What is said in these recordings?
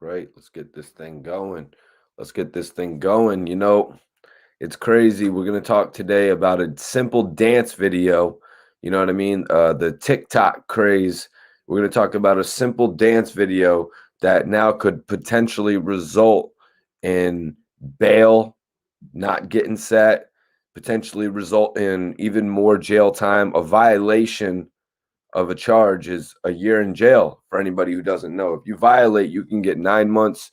right? Let's get this thing going. Let's get this thing going. It's crazy. We're going to talk today about a simple dance video. You know what I mean? The TikTok craze. We're going to talk about a simple dance video that now could potentially result in bail not getting set, potentially result in even more jail time. A violation of a charge is a year in jail for anybody who doesn't know. If you violate, you can get 9 months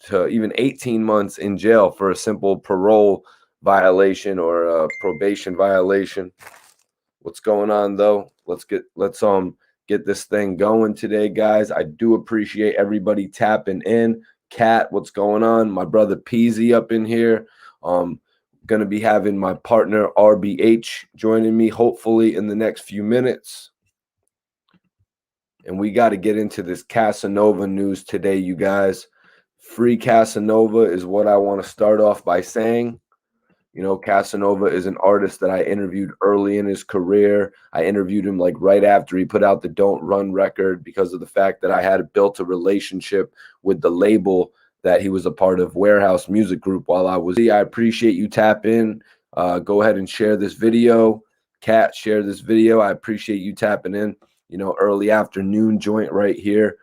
to even 18 months in jail for a simple parole violation or a probation violation. What's going on though? Let's get this thing going today, guys. I do appreciate everybody tapping in. Cat, what's going on? My brother Peasy up in here. Gonna be having my partner RBH joining me hopefully in the next few minutes. And we got to get into this Casanova news today, you guys. Free Casanova is what I want to start off by saying. Casanova is an artist that I interviewed early in his career. I interviewed him like right after he put out the Don't Run record because of the fact that I had built a relationship with the label that he was a part of, Warehouse Music Group, while I was. I appreciate you tap in. Go ahead and share this video. Kat, share this video. I appreciate you tapping in. Early afternoon joint right here.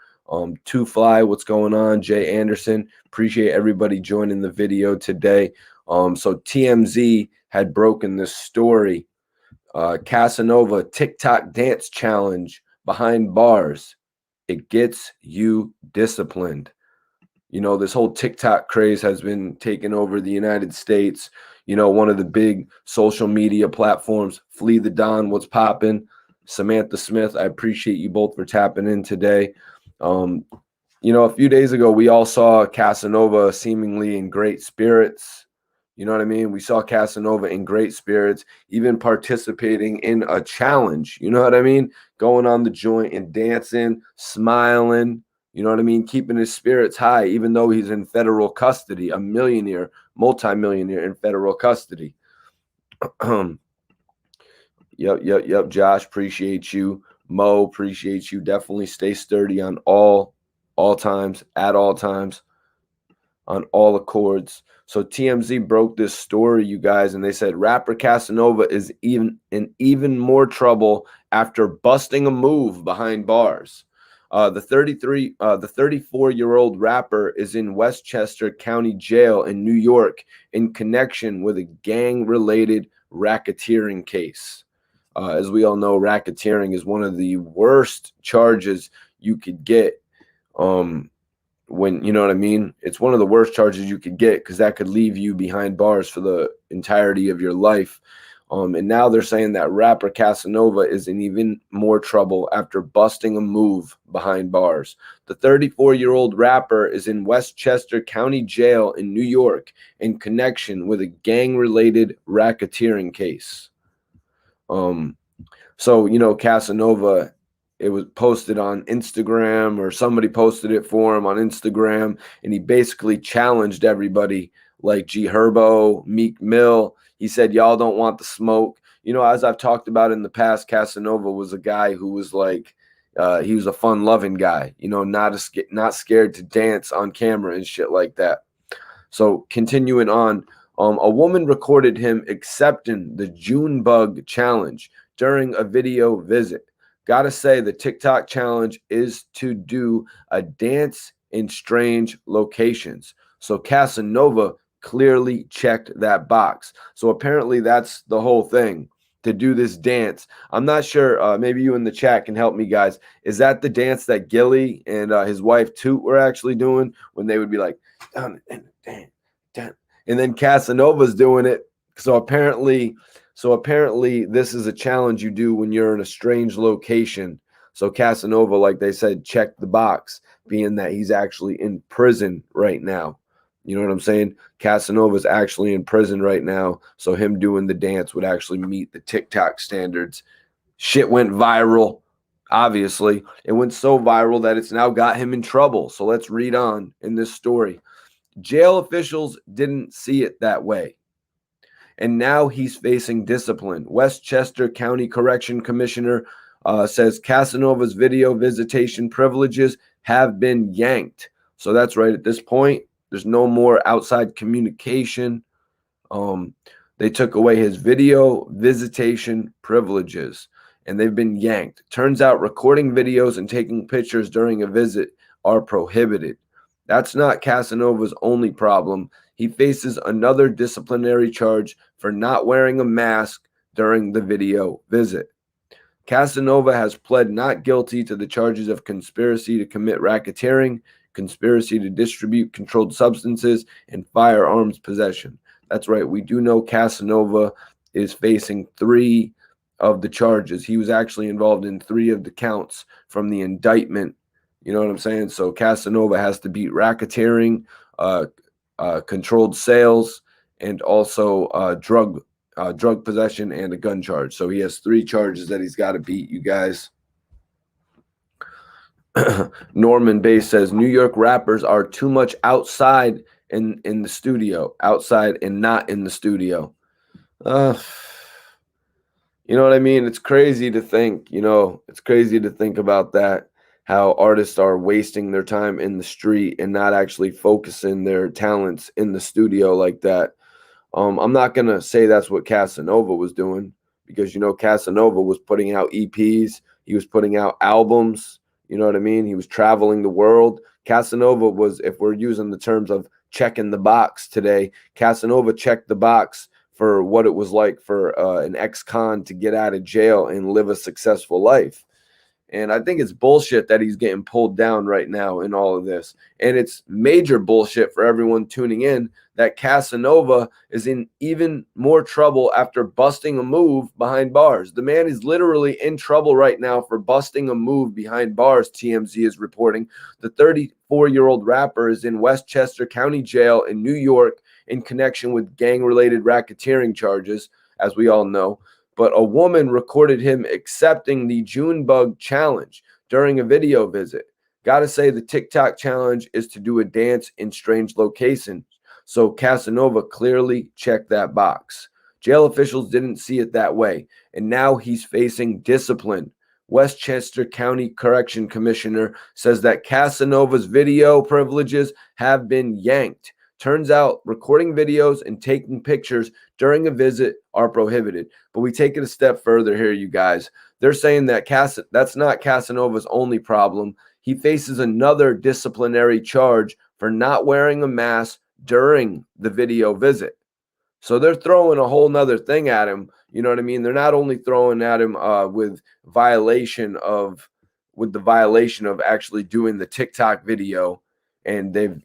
Two Fly, what's going on? Jay Anderson, appreciate everybody joining the video today. So TMZ had broken this story. Casanova TikTok dance challenge behind bars. It gets you disciplined. This whole TikTok craze has been taking over the United States. One of the big social media platforms. Flee the Don, what's popping? Samantha Smith, I appreciate you both for tapping in today. A few days ago, we all saw Casanova seemingly in great spirits. You know what I mean? We saw Casanova in great spirits, even participating in a challenge. You know what I mean? Going on the joint and dancing, smiling. You know what I mean? Keeping his spirits high, even though he's in federal custody, a millionaire, multimillionaire in federal custody. Yep. Josh, appreciate you. Mo, appreciate you. Definitely stay sturdy on all times, at all times, on all accords. So TMZ broke this story, you guys, and they said rapper Casanova is in even more trouble after busting a move behind bars. The 34-year-old rapper is in Westchester County Jail in New York in connection with a gang-related racketeering case. As we all know, racketeering is one of the worst charges you could get. When you know what I mean, it's one of the worst charges you could get because that could leave you behind bars for the entirety of your life. And now they're saying that rapper Casanova is in even more trouble after busting a move behind bars. The 34-year-old rapper is in Westchester County Jail in New York in connection with a gang-related racketeering case. So Casanova, it was posted on Instagram, or somebody posted it for him on Instagram, and he basically challenged everybody like G Herbo, Meek Mill. He said, y'all don't want the smoke. As I've talked about in the past, Casanova was a guy who was like, he was a fun-loving guy, not scared to dance on camera and shit like that. So continuing on, a woman recorded him accepting the June bug challenge during a video visit. Gotta say, the TikTok challenge is to do a dance in strange locations. So Casanova clearly checked that box. So apparently that's the whole thing, to do this dance. I'm not sure. Maybe you in the chat can help me, guys. Is that the dance that Gilly and his wife Toot were actually doing when they would be like, dun, dun, dun, dun, and then Casanova's doing it? So apparently this is a challenge you do when you're in a strange location. So Casanova, like they said, checked the box, being that he's actually in prison right now. You know what I'm saying? Casanova's actually in prison right now, so him doing the dance would actually meet the TikTok standards. Shit went viral, obviously. It went so viral that it's now got him in trouble. So let's read on in this story. Jail officials didn't see it that way, and now he's facing discipline. Westchester County Correction Commissioner says Casanova's video visitation privileges have been yanked. So that's right. At this point, there's no more outside communication. Um, they took away his video visitation privileges and they've been yanked. Turns out recording videos and taking pictures during a visit are prohibited. That's not Casanova's only problem. He faces another disciplinary charge for not wearing a mask during the video visit. Casanova has pled not guilty to the charges of conspiracy to commit racketeering, conspiracy to distribute controlled substances, and firearms possession. That's right. We do know Casanova is facing 3 of the charges. He was actually involved in 3 of the counts from the indictment. You know what I'm saying? So Casanova has to beat racketeering, controlled sales, and also drug possession and a gun charge. So he has 3 charges that he's got to beat, you guys. Norman Bay says New York rappers are too much outside in the studio, outside and not in the studio. You know what I mean? It's crazy to think, it's crazy to think about that, how artists are wasting their time in the street and not actually focusing their talents in the studio like that. I'm not going to say that's what Casanova was doing because, Casanova was putting out EPs. He was putting out albums. You know what I mean? He was traveling the world. Casanova was, if we're using the terms of checking the box today, Casanova checked the box for what it was like for an ex-con to get out of jail and live a successful life. And I think it's bullshit that he's getting pulled down right now in all of this. And it's major bullshit for everyone tuning in that Casanova is in even more trouble after busting a move behind bars. The man is literally in trouble right now for busting a move behind bars, TMZ is reporting. The 34-year-old rapper is in Westchester County Jail in New York in connection with gang-related racketeering charges, as we all know. But a woman recorded him accepting the Junebug challenge during a video visit. Gotta say, the TikTok challenge is to do a dance in strange locations. So Casanova clearly checked that box. Jail officials didn't see it that way, and now he's facing discipline. Westchester County Correction Commissioner says that Casanova's video privileges have been yanked. Turns out recording videos and taking pictures during a visit are prohibited. But we take it a step further here, you guys. They're saying that that's not Casanova's only problem. He faces another disciplinary charge for not wearing a mask during the video visit. So they're throwing a whole nother thing at him. You know what I mean? They're not only throwing at him with the violation of actually doing the TikTok video, and they've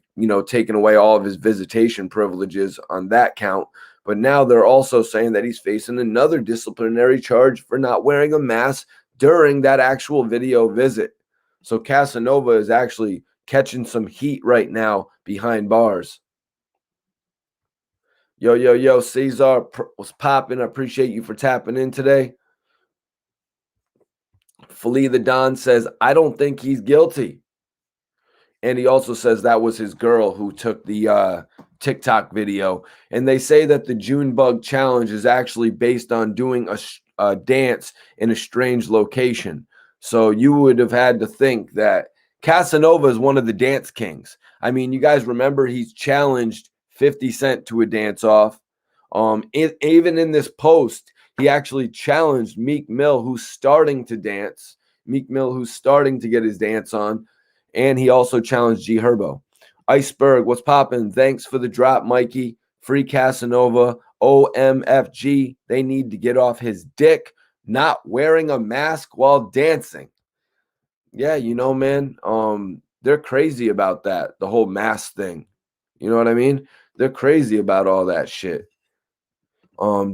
taken away all of his visitation privileges on that count. But now they're also saying that he's facing another disciplinary charge for not wearing a mask during that actual video visit. So Casanova is actually catching some heat right now behind bars. Yo, Cesar was popping. I appreciate you for tapping in today. Flee the Don says, I don't think he's guilty. And he also says that was his girl who took the TikTok video. And they say that the Junebug challenge is actually based on doing a dance in a strange location. So you would have had to think that Casanova is one of the dance kings. I mean, you guys remember he's challenged 50 Cent to a dance off. Even in this post, he actually challenged Meek Mill, who's starting to dance. Meek Mill, who's starting to get his dance on. And he also challenged G Herbo. Iceberg, what's poppin'? Thanks for the drop, Mikey. Free Casanova. OMFG. They need to get off his dick, not wearing a mask while dancing. Yeah, man, they're crazy about that, the whole mask thing. You know what I mean? They're crazy about all that shit.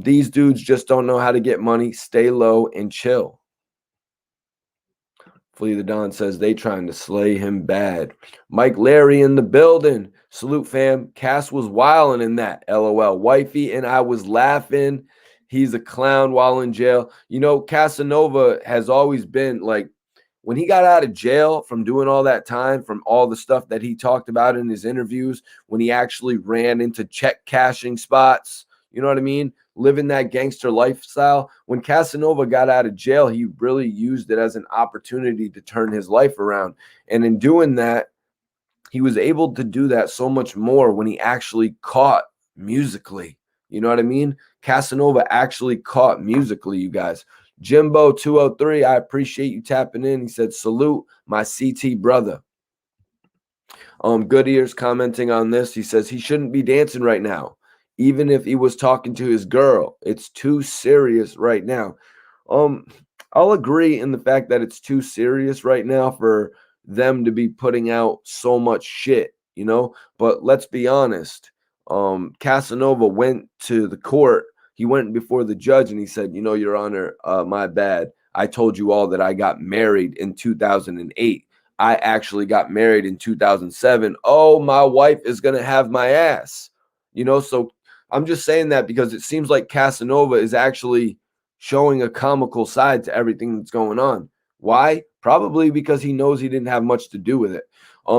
These dudes just don't know how to get money. Stay low and chill. Flee the Don says they trying to slay him bad. Mike Larry in the building. Salute, fam. Cass was wilding in that. LOL. Wifey and I was laughing. He's a clown while in jail. Casanova has always been like, when he got out of jail from doing all that time, from all the stuff that he talked about in his interviews, when he actually ran into check cashing spots, you know what I mean? Living that gangster lifestyle. When Casanova got out of jail, he really used it as an opportunity to turn his life around. And in doing that, he was able to do that so much more when he actually caught musically. You know what I mean? Casanova actually caught musically, you guys. Jimbo 203, I appreciate you tapping in. He said, salute my CT brother. Good Ears commenting on this. He says he shouldn't be dancing right now, even if he was talking to his girl. It's too serious right now. Um, I'll agree in the fact that it's too serious right now for them to be putting out so much shit, you know. But let's be honest. Casanova went to the court. He went before the judge and he said, "You know, Your Honor, my bad. I told you all that I got married in 2008. I actually got married in 2007. Oh, my wife is going to have my ass." You know, so I'm just saying that because it seems like Casanova is actually showing a comical side to everything that's going on. Why? Probably because he knows he didn't have much to do with it.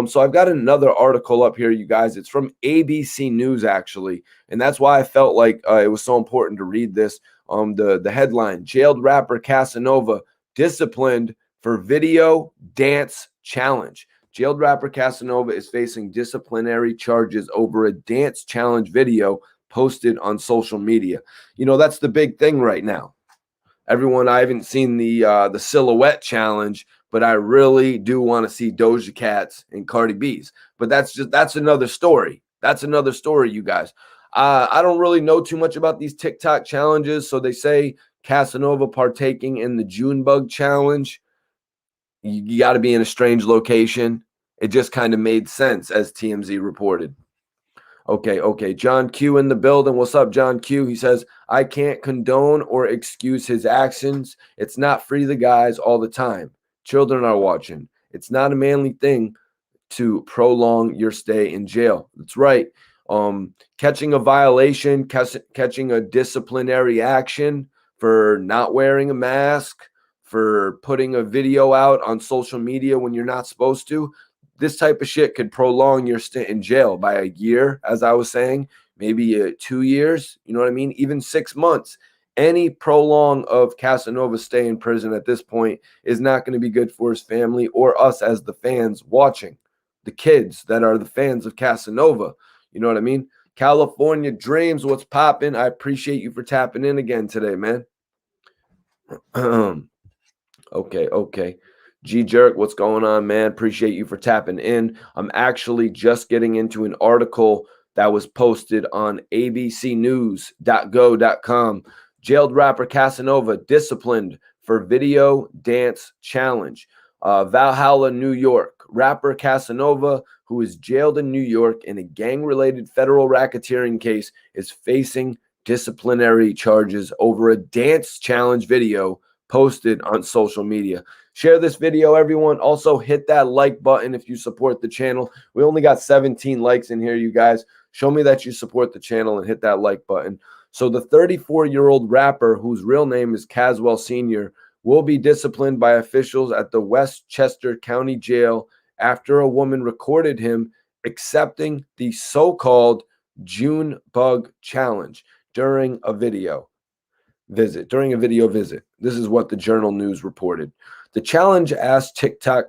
So I've got another article up here, you guys. It's from ABC News, actually, and that's why I felt like it was so important to read this. The headline: Jailed rapper Casanova disciplined for video dance challenge. Jailed rapper Casanova is facing disciplinary charges over a dance challenge video posted on social media. You know, that's the big thing right now. Everyone, I haven't seen the silhouette challenge, but I really do want to see Doja Cat's and Cardi B's. But that's another story. That's another story, you guys. I don't really know too much about these TikTok challenges. So they say Casanova partaking in the June bug challenge. You got to be in a strange location. It just kind of made sense, as TMZ reported. Okay. John Q in the building. What's up, John Q? He says, I can't condone or excuse his actions. It's not free the guys all the time. Children are watching. It's not a manly thing to prolong your stay in jail. That's right. Catching a violation, catching a disciplinary action for not wearing a mask, for putting a video out on social media when you're not supposed to. This type of shit could prolong your stint in jail by a year, as I was saying, maybe 2 years, you know what I mean? Even 6 months. Any prolong of Casanova's stay in prison at this point is not going to be good for his family or us as the fans watching, the kids that are the fans of Casanova. You know what I mean? California Dreams, what's popping? I appreciate you for tapping in again today, man. Okay. G Jerk, what's going on, man? Appreciate you for tapping in. I'm actually just getting into an article that was posted on abcnews.go.com. Jailed rapper Casanova disciplined for video dance challenge. Valhalla, New York. Rapper Casanova, who is jailed in New York in a gang-related federal racketeering case, is facing disciplinary charges over a dance challenge video posted on social media. Share this video, everyone. Also, hit that like button if you support the channel. We only got 17 likes in here, you guys. Show me that you support the channel and hit that like button. So the 34-year-old rapper, whose real name is Caswell Sr., will be disciplined by officials at the Westchester County Jail after a woman recorded him accepting the so-called June bug challenge during a video visit. This is what the Journal News reported. The challenge asked TikTok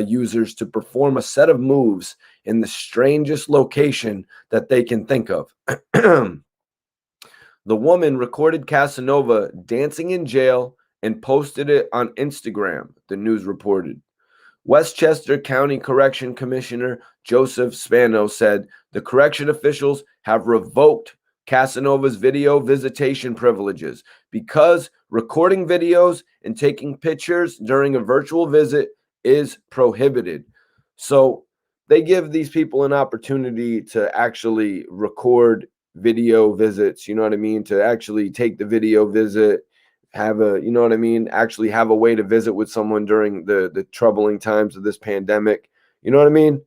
users to perform a set of moves in the strangest location that they can think of. The woman recorded Casanova dancing in jail and posted it on Instagram, the news reported. Westchester County Correction Commissioner Joseph Spano said the correction officials have revoked Casanova's video visitation privileges because recording videos and taking pictures during a virtual visit is prohibited. So they give these people an opportunity to actually record video visits, you know what I mean, to actually take the video visit, have a, you know what I mean, actually have a way to visit with someone during the troubling times of this pandemic, you know what I mean?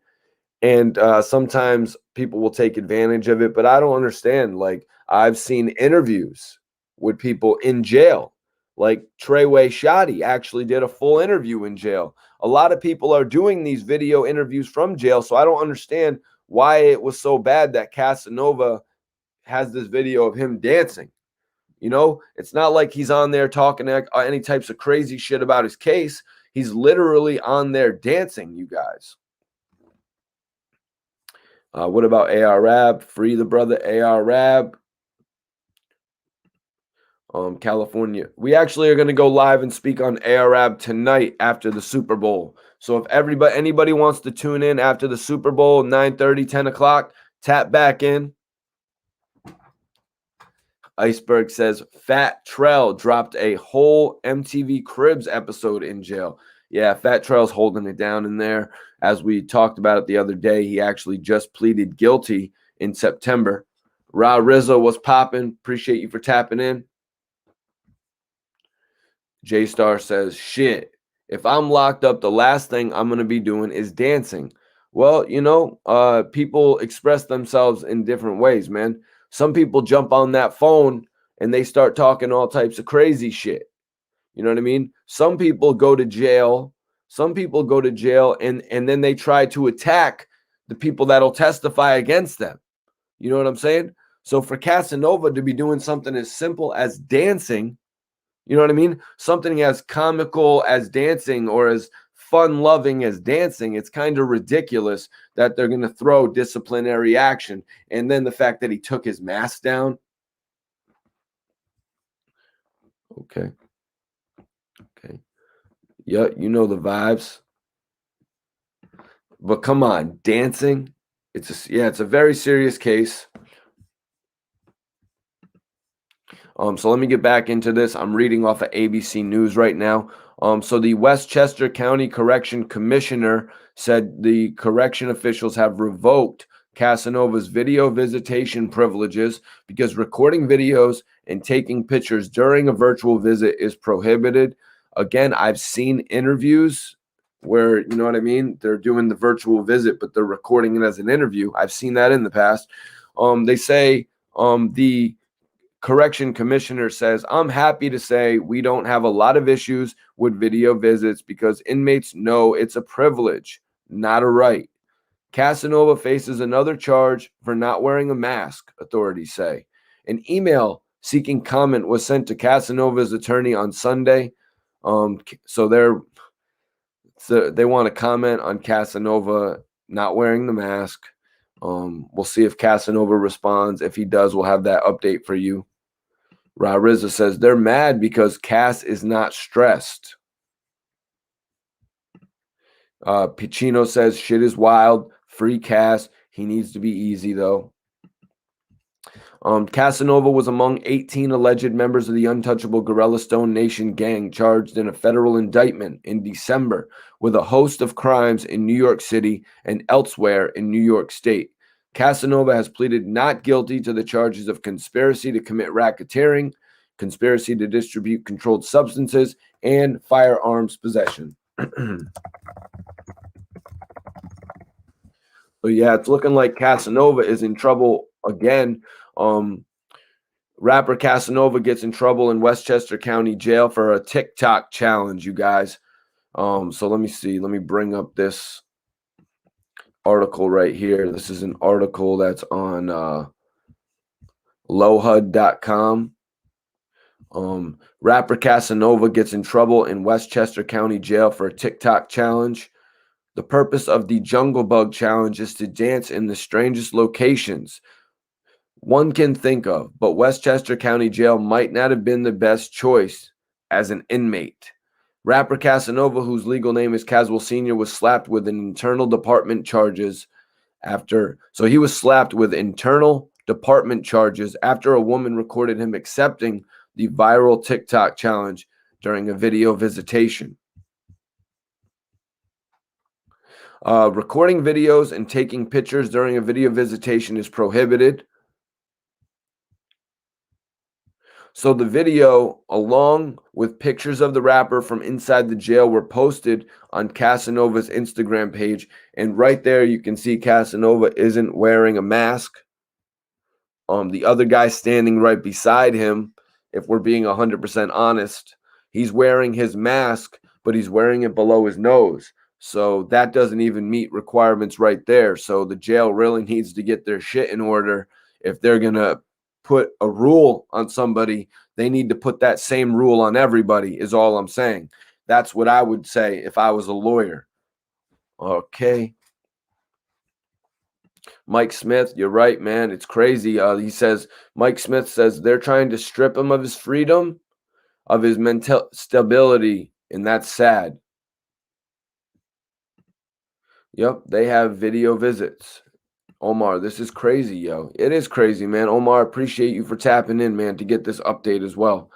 And sometimes people will take advantage of it, but I don't understand. Like, I've seen interviews with people in jail. Like Treyway Shotty actually did a full interview in jail. A lot of people are doing these video interviews from jail, so I don't understand why it was so bad that Casanova has this video of him dancing. You know, it's not like he's on there talking any types of crazy shit about his case. He's literally on there dancing, you guys. What about ARAB? Free the brother ARAB. California. We actually are going to go live and speak on ARAB tonight after the Super Bowl. So if anybody wants to tune in after the Super Bowl, 9:30, 10 o'clock, tap back in. Iceberg says Fat Trell dropped a whole MTV Cribs episode in jail. Yeah, Fat Trell's holding it down in there. As we talked about it the other day, he actually just pleaded guilty in September. Ra Rizzo was popping. Appreciate you for tapping in. J Star says, shit, if I'm locked up, the last thing I'm going to be doing is dancing. Well, people express themselves in different ways, man. Some people jump on that phone and they start talking all types of crazy shit. You know what I mean? Some people go to jail. Some people go to jail and then they try to attack the people that'll testify against them. You know what I'm saying? So for Casanova to be doing something as simple as dancing, you know what I mean? Something as comical as dancing or as fun-loving as dancing, it's kind of ridiculous that they're going to throw disciplinary action. And then the fact that he took his mask down. Okay. Yeah, you know the vibes. But come on, dancing. It's a very serious case. So let me get back into this. I'm reading off of ABC News right now. So the Westchester County Correction Commissioner said the correction officials have revoked Casanova's video visitation privileges because recording videos and taking pictures during a virtual visit is prohibited. Again, I've seen interviews where, you know what I mean? They're doing the virtual visit, but they're recording it as an interview. I've seen that in the past. They say the correction commissioner says, I'm happy to say we don't have a lot of issues with video visits because inmates know it's a privilege, not a right. Casanova faces another charge for not wearing a mask, authorities say. An email seeking comment was sent to Casanova's attorney on Sunday. So they want to comment on Casanova not wearing the mask. We'll see if Casanova responds. If he does, we'll have that update for you. Ra Rizza says they're mad because Cass is not stressed. Pacino says shit is wild. Free Cass. He needs to be easy though. Casanova was among 18 alleged members of the untouchable Gorilla Stone Nation gang charged in a federal indictment in December with a host of crimes in New York City and elsewhere in New York State. Casanova has pleaded not guilty to the charges of conspiracy to commit racketeering, conspiracy to distribute controlled substances, and firearms possession. So yeah, it's looking like Casanova is in trouble again. Rapper Casanova gets in trouble in Westchester County Jail for a TikTok challenge, you guys. So let me see. Let me bring up this article right here. This is an article that's on lowhud.com. Rapper Casanova gets in trouble in Westchester County Jail for a TikTok challenge. The purpose of the Jungle Bug Challenge is to dance in the strangest locations one can think of, but Westchester County Jail might not have been the best choice as an inmate. Rapper Casanova, whose legal name is Caswell Sr., was slapped with an internal department charges after a woman recorded him accepting the viral TikTok challenge during a video visitation. Recording videos and taking pictures during a video visitation is prohibited. So the video, along with pictures of the rapper from inside the jail, were posted on Casanova's Instagram page. And right there, you can see Casanova isn't wearing a mask. The other guy standing right beside him, if we're being 100% honest, he's wearing his mask, but he's wearing it below his nose. So that doesn't even meet requirements right there. So the jail really needs to get their shit in order. If they're going to put a rule on somebody, they need to put that same rule on everybody, is all I'm saying. That's what I would say if I was a lawyer. Okay. Mike Smith, you're right, man. It's crazy. He says Mike Smith says they're trying to strip him of his freedom, of his mental stability, and that's sad. Yep, they have video visits. Omar, this is crazy, yo. It is crazy, man. Omar, appreciate you for tapping in, man, to get this update as well.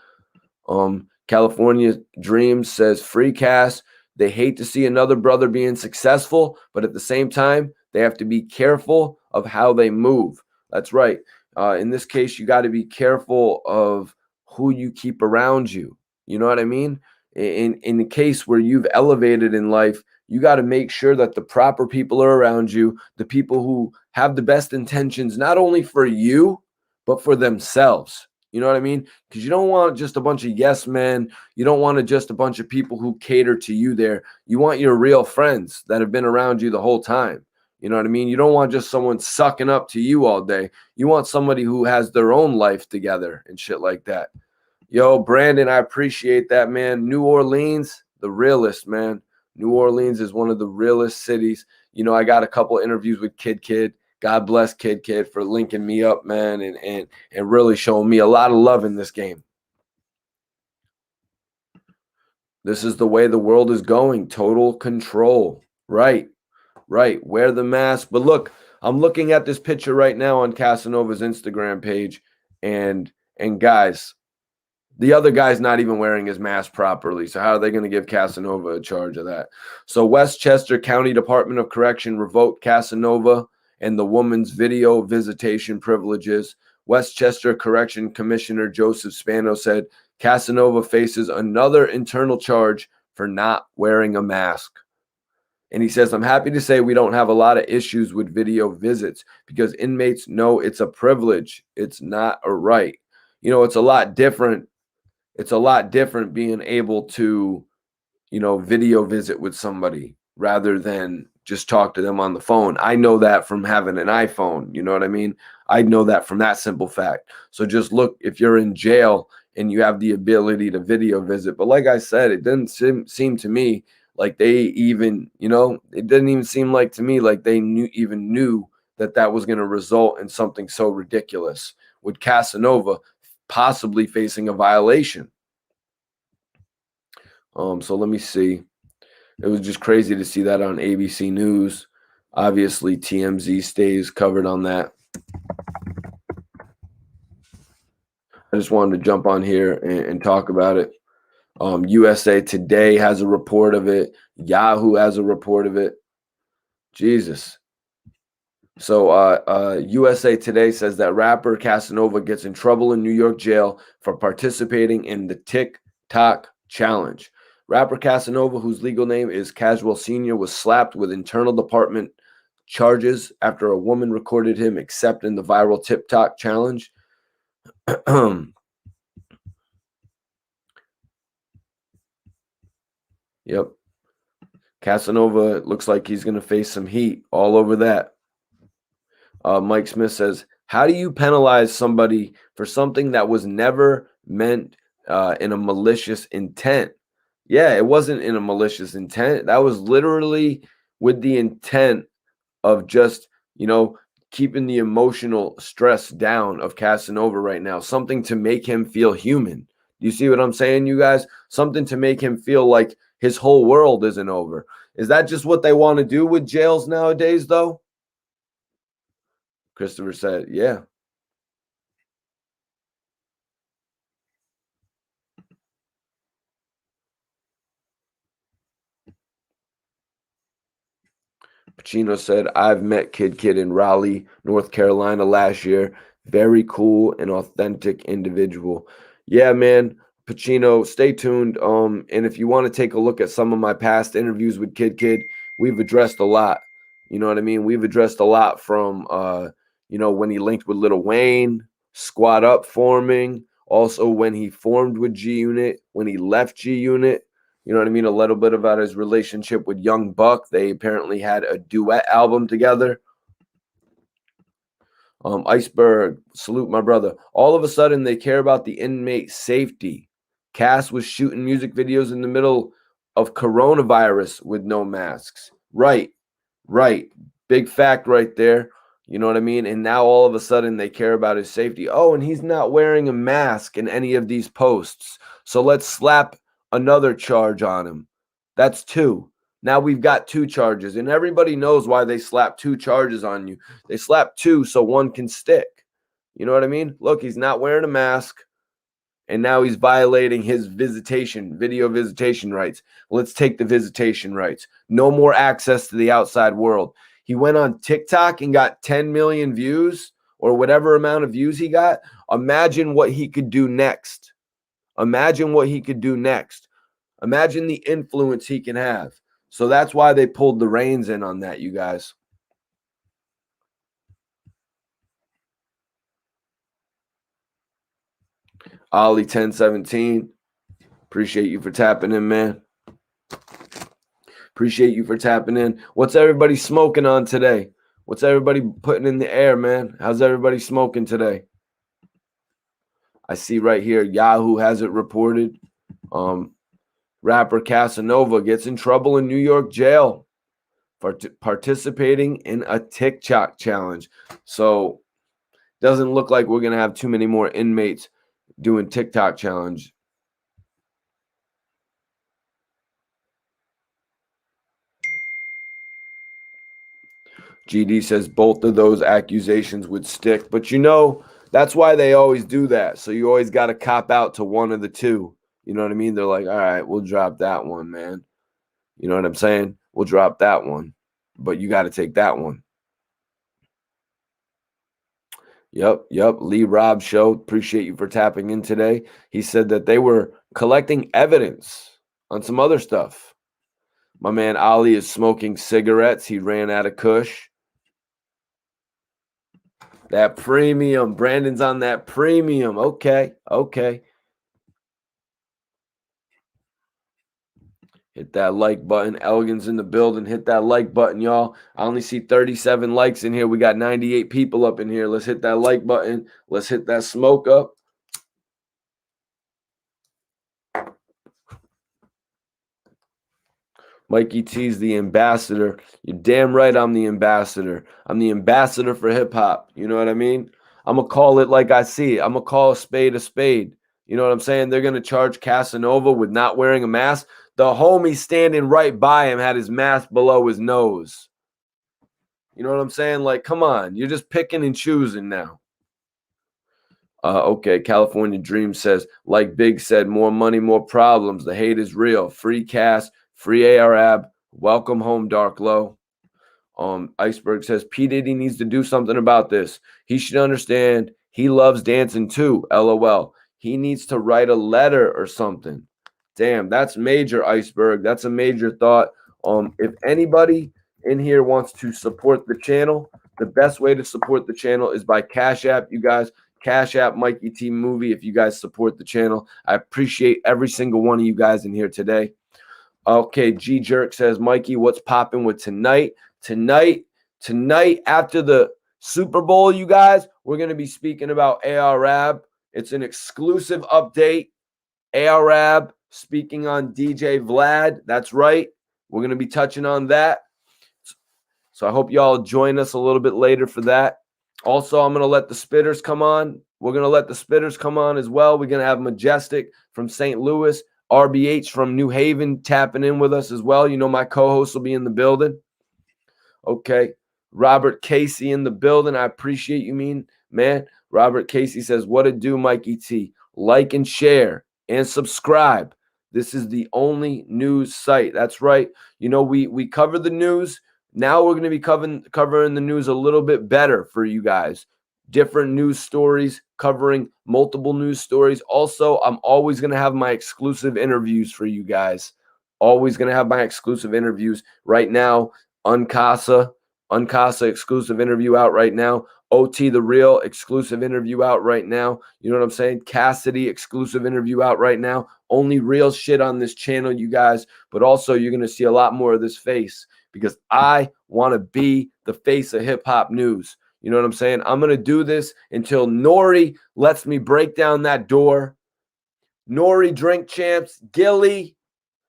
California Dreams says free cast. They hate to see another brother being successful, but at the same time, they have to be careful of how they move. That's right. In this case, you got to be careful of who you keep around you. You know what I mean? In the case where you've elevated in life, you got to make sure that the proper people are around you, the people who have the best intentions, not only for you, but for themselves. You know what I mean? Because you don't want just a bunch of yes men. You don't want just a bunch of people who cater to you there. You want your real friends that have been around you the whole time. You know what I mean? You don't want just someone sucking up to you all day. You want somebody who has their own life together and shit like that. Yo, Brandon, I appreciate that, man. New Orleans, the realest, man. New Orleans is one of the realest cities. You know, I got a couple interviews with Kid Kid. God bless Kid Kid for linking me up, man, and really showing me a lot of love in this game. This is the way the world is going. Total control. Right. Right. Wear the mask. But look, I'm looking at this picture right now on Casanova's Instagram page, and guys, the other guy's not even wearing his mask properly. So how are they going to give Casanova a charge of that? So Westchester County Department of Correction revoked Casanova and the woman's video visitation privileges. Westchester Correction Commissioner Joseph Spano said Casanova faces another internal charge for not wearing a mask. And he says, I'm happy to say we don't have a lot of issues with video visits because inmates know it's a privilege. It's not a right. You know, it's a lot different. It's a lot different being able to, you know, video visit with somebody rather than just talk to them on the phone. I know that from having an iPhone. You know what I mean? I know that from that simple fact. So just look, if you're in jail and you have the ability to video visit. But like I said, it didn't seem to me like they even, you know, it didn't even seem like to me like they knew that that was going to result in something so ridiculous with Casanova possibly facing a violation. So let me see. It was just crazy to see that on ABC News. Obviously, TMZ stays covered on that. I just wanted to jump on here and talk about it. USA Today has a report of it. Yahoo has a report of it. Jesus. So USA Today says that rapper Casanova gets in trouble in New York jail for participating in the TikTok challenge. Rapper Casanova, whose legal name is Casual Senior, was slapped with internal department charges after a woman recorded him accepting the viral TikTok challenge. Yep. Casanova looks like he's going to face some heat all over that. Mike Smith says, how do you penalize somebody for something that was never meant in a malicious intent? Yeah, it wasn't in a malicious intent. That was literally with the intent of just, you know, keeping the emotional stress down of Casanova right now. Something to make him feel human. You see what I'm saying, you guys? Something to make him feel like his whole world isn't over. Is that just what they want to do with jails nowadays, though? Christopher said, yeah. Pacino said, I've met Kid Kid in Raleigh, North Carolina last year. Very cool and authentic individual. Yeah, man. Pacino, stay tuned. And if you want to take a look at some of my past interviews with Kid Kid, we've addressed a lot. You know what I mean? We've addressed a lot from you know, when he linked with Lil Wayne, Squad Up forming, also when he formed with G Unit, when he left G Unit. You know what I mean? A little bit about his relationship with Young Buck. They apparently had a duet album together. Iceberg, salute my brother. All of a sudden, they care about the inmate safety. Cass was shooting music videos in the middle of coronavirus with no masks. Right, right. Big fact right there. You know what I mean? And now all of a sudden they care about his safety. Oh, and he's not wearing a mask in any of these posts. So let's slap another charge on him. That's two. Now we've got two charges, and everybody knows why they slap two charges on you. They slap two so one can stick. You know what I mean? Look, he's not wearing a mask, and now he's violating his video visitation rights. Let's take the visitation rights. No more access to the outside world. He went on TikTok and got 10 million views or whatever amount of views he got. Imagine what he could do next. Imagine what he could do next. Imagine the influence he can have. So that's why they pulled the reins in on that, you guys. Ollie 1017. Appreciate you for tapping in, man. Appreciate you for tapping in. What's everybody smoking on today? What's everybody putting in the air, man? How's everybody smoking today? I see right here, Yahoo has it reported. Rapper Casanova gets in trouble in New York jail for participating in a TikTok challenge. So doesn't look like we're going to have too many more inmates doing TikTok challenge. GD says both of those accusations would stick. But you know, that's why they always do that. So you always got to cop out to one of the two. You know what I mean? They're like, all right, we'll drop that one, man. You know what I'm saying? We'll drop that one. But you got to take that one. Yep. Lee Rob Show. Appreciate you for tapping in today. He said that they were collecting evidence on some other stuff. My man Ali is smoking cigarettes. He ran out of Kush. That premium. Brandon's on that premium. Okay. Hit that like button. Elgin's in the building. Hit that like button, y'all. I only see 37 likes in here. We got 98 people up in here. Let's hit that like button. Let's hit that smoke up. Mikey T's the ambassador. You're damn right I'm the ambassador. I'm the ambassador for hip-hop. You know what I mean? I'm going to call it like I see it. I'm going to call a spade a spade. You know what I'm saying? They're going to charge Casanova with not wearing a mask. The homie standing right by him had his mask below his nose. You know what I'm saying? Like, come on. You're just picking and choosing now. Okay, California Dream says, like Big said, more money, more problems. The hate is real. Free Cass, free ARAB. Welcome home, Dark Low. Iceberg says, P. Diddy needs to do something about this. He should understand he loves dancing too, LOL. He needs to write a letter or something. Damn, that's major, Iceberg. That's a major thought. If anybody in here wants to support the channel, the best way to support the channel is by Cash App, you guys. Cash App Mikey T Movie if you guys support the channel. I appreciate every single one of you guys in here today. Okay, G Jerk says, Mikey, what's popping with tonight? Tonight after the Super Bowl, you guys, we're going to be speaking about ARAB. It's an exclusive update. ARAB speaking on DJ Vlad. That's right. We're going to be touching on that. So I hope y'all join us a little bit later for that. Also, I'm going to let the Spitters come on. We're going to let the Spitters come on as well. We're going to have Majestic from St. Louis, RBH from New Haven tapping in with us as well. You know, my co-host will be in the building. Okay. Robert Casey in the building. I appreciate you, man. Robert Casey says, what it do, Mikey T? Like and share and subscribe. This is the only news site. That's right. You know, we cover the news. Now we're going to be covering the news a little bit better for you guys. Different news stories, covering multiple news stories. Also, I'm always going to have my exclusive interviews for you guys. Always going to have my exclusive interviews. Right now, Uncasa exclusive interview out right now. OT The Real exclusive interview out right now. You know what I'm saying? Cassidy exclusive interview out right now. Only real shit on this channel, you guys. But also, you're going to see a lot more of this face because I want to be the face of hip-hop news. You know what I'm saying? I'm going to do this until Nori lets me break down that door. Nori, Drink Champs, Gilly,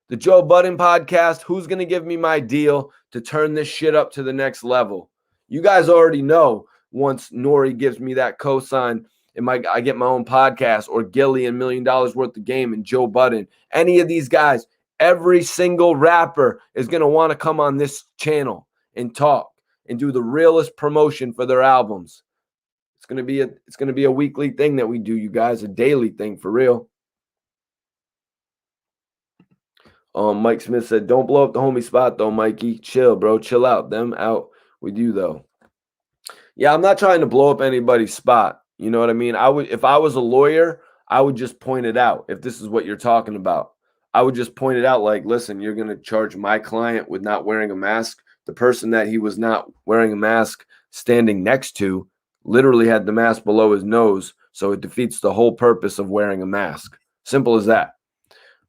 the Joe Budden podcast. Who's going to give me my deal to turn this shit up to the next level? You guys already know once Nori gives me that cosign and I get my own podcast, or Gilly and $1 Million Worth of Game and Joe Budden, any of these guys, every single rapper is going to want to come on this channel and talk and do the realest promotion for their albums. It's going to be a weekly thing that we do, you guys, a daily thing for real. Mike Smith said, don't blow up the homie spot though, Mikey. Chill, bro. Chill out. Them out with you though. Yeah, I'm not trying to blow up anybody's spot. You know what I mean? If I was a lawyer, I would just point it out. If this is what you're talking about, I would just point it out like, listen, you're going to charge my client with not wearing a mask. The person that he was not wearing a mask standing next to literally had the mask below his nose. So it defeats the whole purpose of wearing a mask. Simple as that.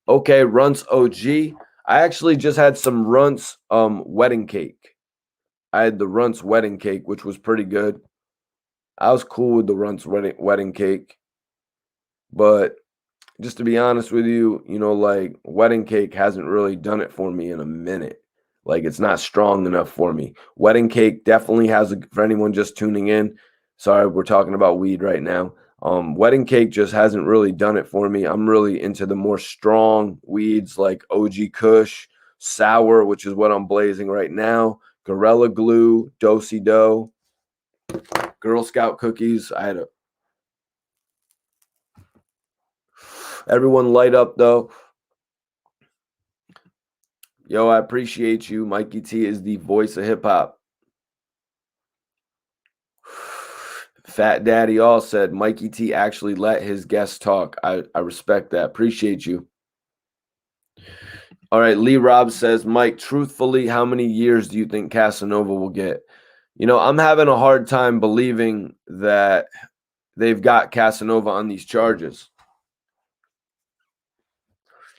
Okay, Runts OG. I actually just had some Runts wedding cake. I had the Runts wedding cake, which was pretty good. I was cool with the Runts wedding cake. But just to be honest with you, you know, like wedding cake hasn't really done it for me in a minute. Like it's not strong enough for me. Wedding cake definitely has for anyone just tuning in. Sorry, we're talking about weed right now. Wedding cake just hasn't really done it for me. I'm really into the more strong weeds like OG Kush, Sour, which is what I'm blazing right now, Gorilla Glue, Do-Si Do, Girl Scout cookies. Everyone light up though. Yo, I appreciate you. Mikey T is the voice of hip hop. Fat Daddy All said Mikey T actually let his guests talk. I respect that. Appreciate you. All right, Lee Robb says, Mike, truthfully, how many years do you think Casanova will get? You know, I'm having a hard time believing that they've got Casanova on these charges.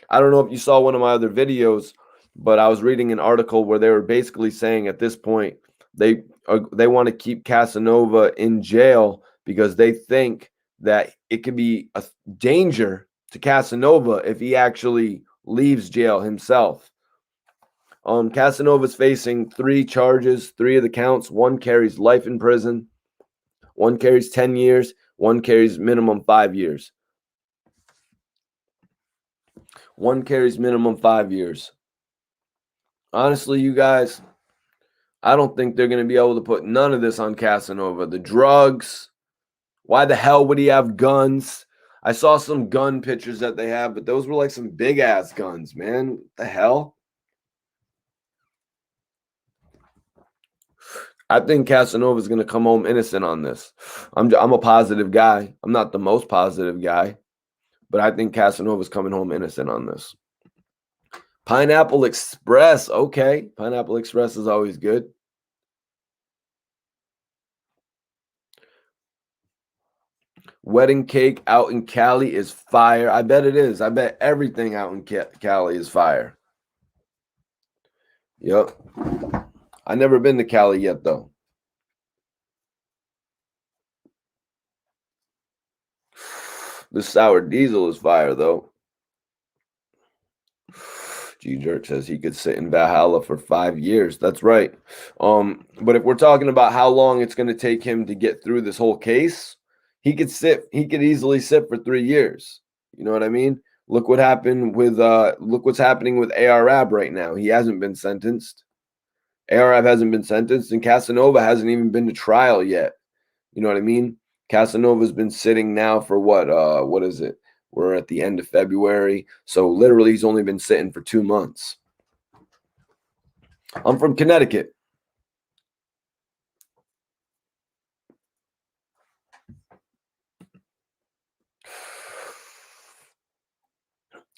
I don't know if you saw one of my other videos, but I was reading an article where they were basically saying at this point they want to keep Casanova in jail because they think that it could be a danger to Casanova if he actually leaves jail himself. Casanova's facing 3 charges, 3 of the counts. One carries life in prison, one carries 10 years, one carries minimum 5 years. One carries minimum 5 years. Honestly, you guys, I don't think they're going to be able to put none of this on Casanova. The drugs, why the hell would he have guns? I saw some gun pictures that they have, but those were like some big ass guns, man. What the hell? I think Casanova is going to come home innocent on this. I'm a positive guy. I'm not the most positive guy, but I think Casanova's coming home innocent on this. Pineapple Express. Okay. Pineapple Express is always good. Wedding cake out in Cali is fire. I bet it is. I bet everything out in Cali is fire. Yep. I've never been to Cali yet, though. The sour diesel is fire, though. G-Jerk says he could sit in Valhalla for 5 years. That's right. But if we're talking about how long it's going to take him to get through this whole case, he could easily sit for 3 years. You know what I mean? Look what happened with look what's happening with ARAB right now. He hasn't been sentenced. ARAB hasn't been sentenced, and Casanova hasn't even been to trial yet. You know what I mean? Casanova's been sitting now for what is it? We're at the end of February. So literally he's only been sitting for 2 months. I'm from Connecticut.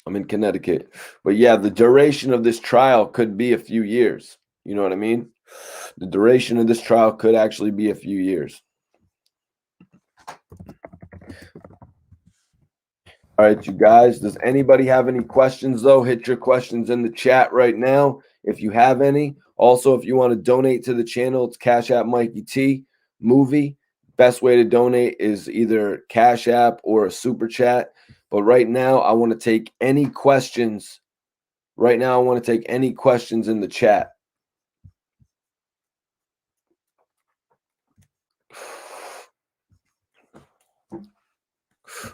I'm in Connecticut. But yeah, the duration of this trial could be a few years. You know what I mean? The duration of this trial could actually be a few years. All right, you guys, does anybody have any questions, though? Hit your questions in the chat right now if you have any. Also, if you want to donate to the channel, it's Cash App Mikey T Movie. Best way to donate is either Cash App or a Super Chat. But right now, I want to take any questions. Right now, I want to take any questions in the chat.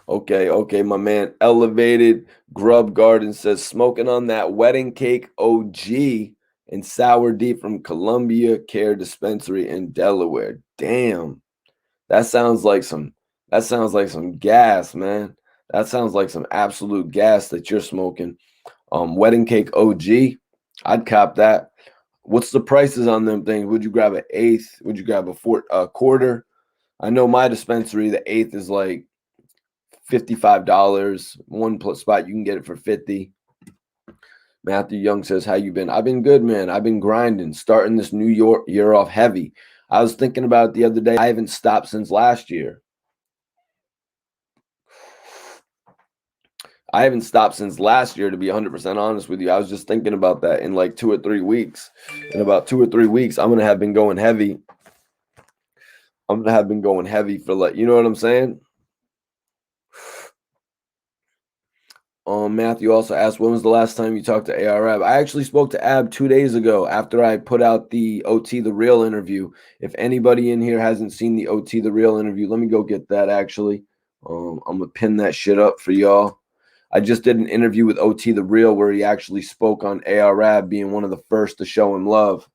Okay, my man. Elevated Grub Garden says smoking on that wedding cake OG and sour D from Columbia Care Dispensary in Delaware. Damn. That sounds like some that sounds like some gas, man. That sounds like some absolute gas that you're smoking. Wedding cake OG. I'd cop that. What's the prices on them things? Would you grab an eighth? Would you grab a quarter? I know my dispensary, the eighth is like $55. One plus spot, you can get it for 50. Matthew Young says, how you been? I've been good, man. I've been grinding, starting this new York year off heavy. I was thinking about it the other day. I haven't stopped since last year. I haven't stopped since last year, to be 100% honest with you. I was just thinking about that in like 2 or 3 weeks. In about 2 or 3 weeks, I'm going to have been going heavy. I'm going to have been going heavy for like, you know what I'm saying? Matthew also asked, when was the last time you talked to ARAB? I actually spoke to Ab 2 days ago after I put out the OT The Real interview. If anybody in here hasn't seen the OT The Real interview, let me go get that actually. I'm going to pin that shit up for y'all. I just did an interview with OT The Real where he actually spoke on ARAB being one of the first to show him love.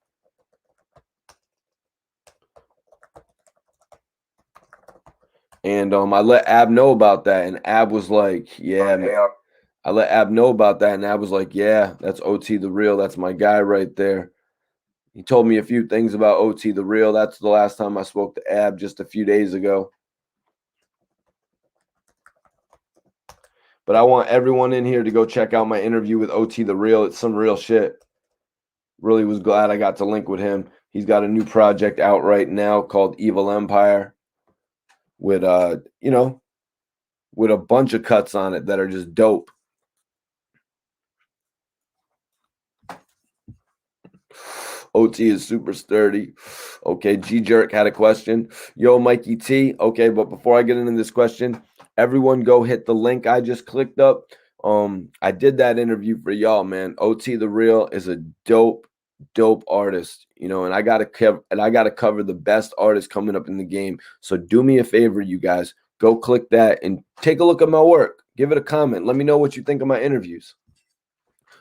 And I let Ab know about that, and Ab was like, yeah, man. I let Ab know about that, and Ab was like, yeah, that's OT The Real. That's my guy right there. He told me a few things about OT The Real. That's the last time I spoke to Ab, just a few days ago. But I want everyone in here to go check out my interview with OT The Real. It's some real shit. Really was glad I got to link with him. He's got a new project out right now called Evil Empire with with a bunch of cuts on it that are just dope. OT is super sturdy. Okay, G Jerk had a question. Yo, Mikey T. Okay, but before I get into this question, everyone go hit the link I just clicked up. I did that interview for y'all, man. OT The Real is a dope artist, and I gotta cover the best artists coming up in the game. So do me a favor, you guys, go click that and take a look at my work. Give it a comment. Let me know what you think of my interviews.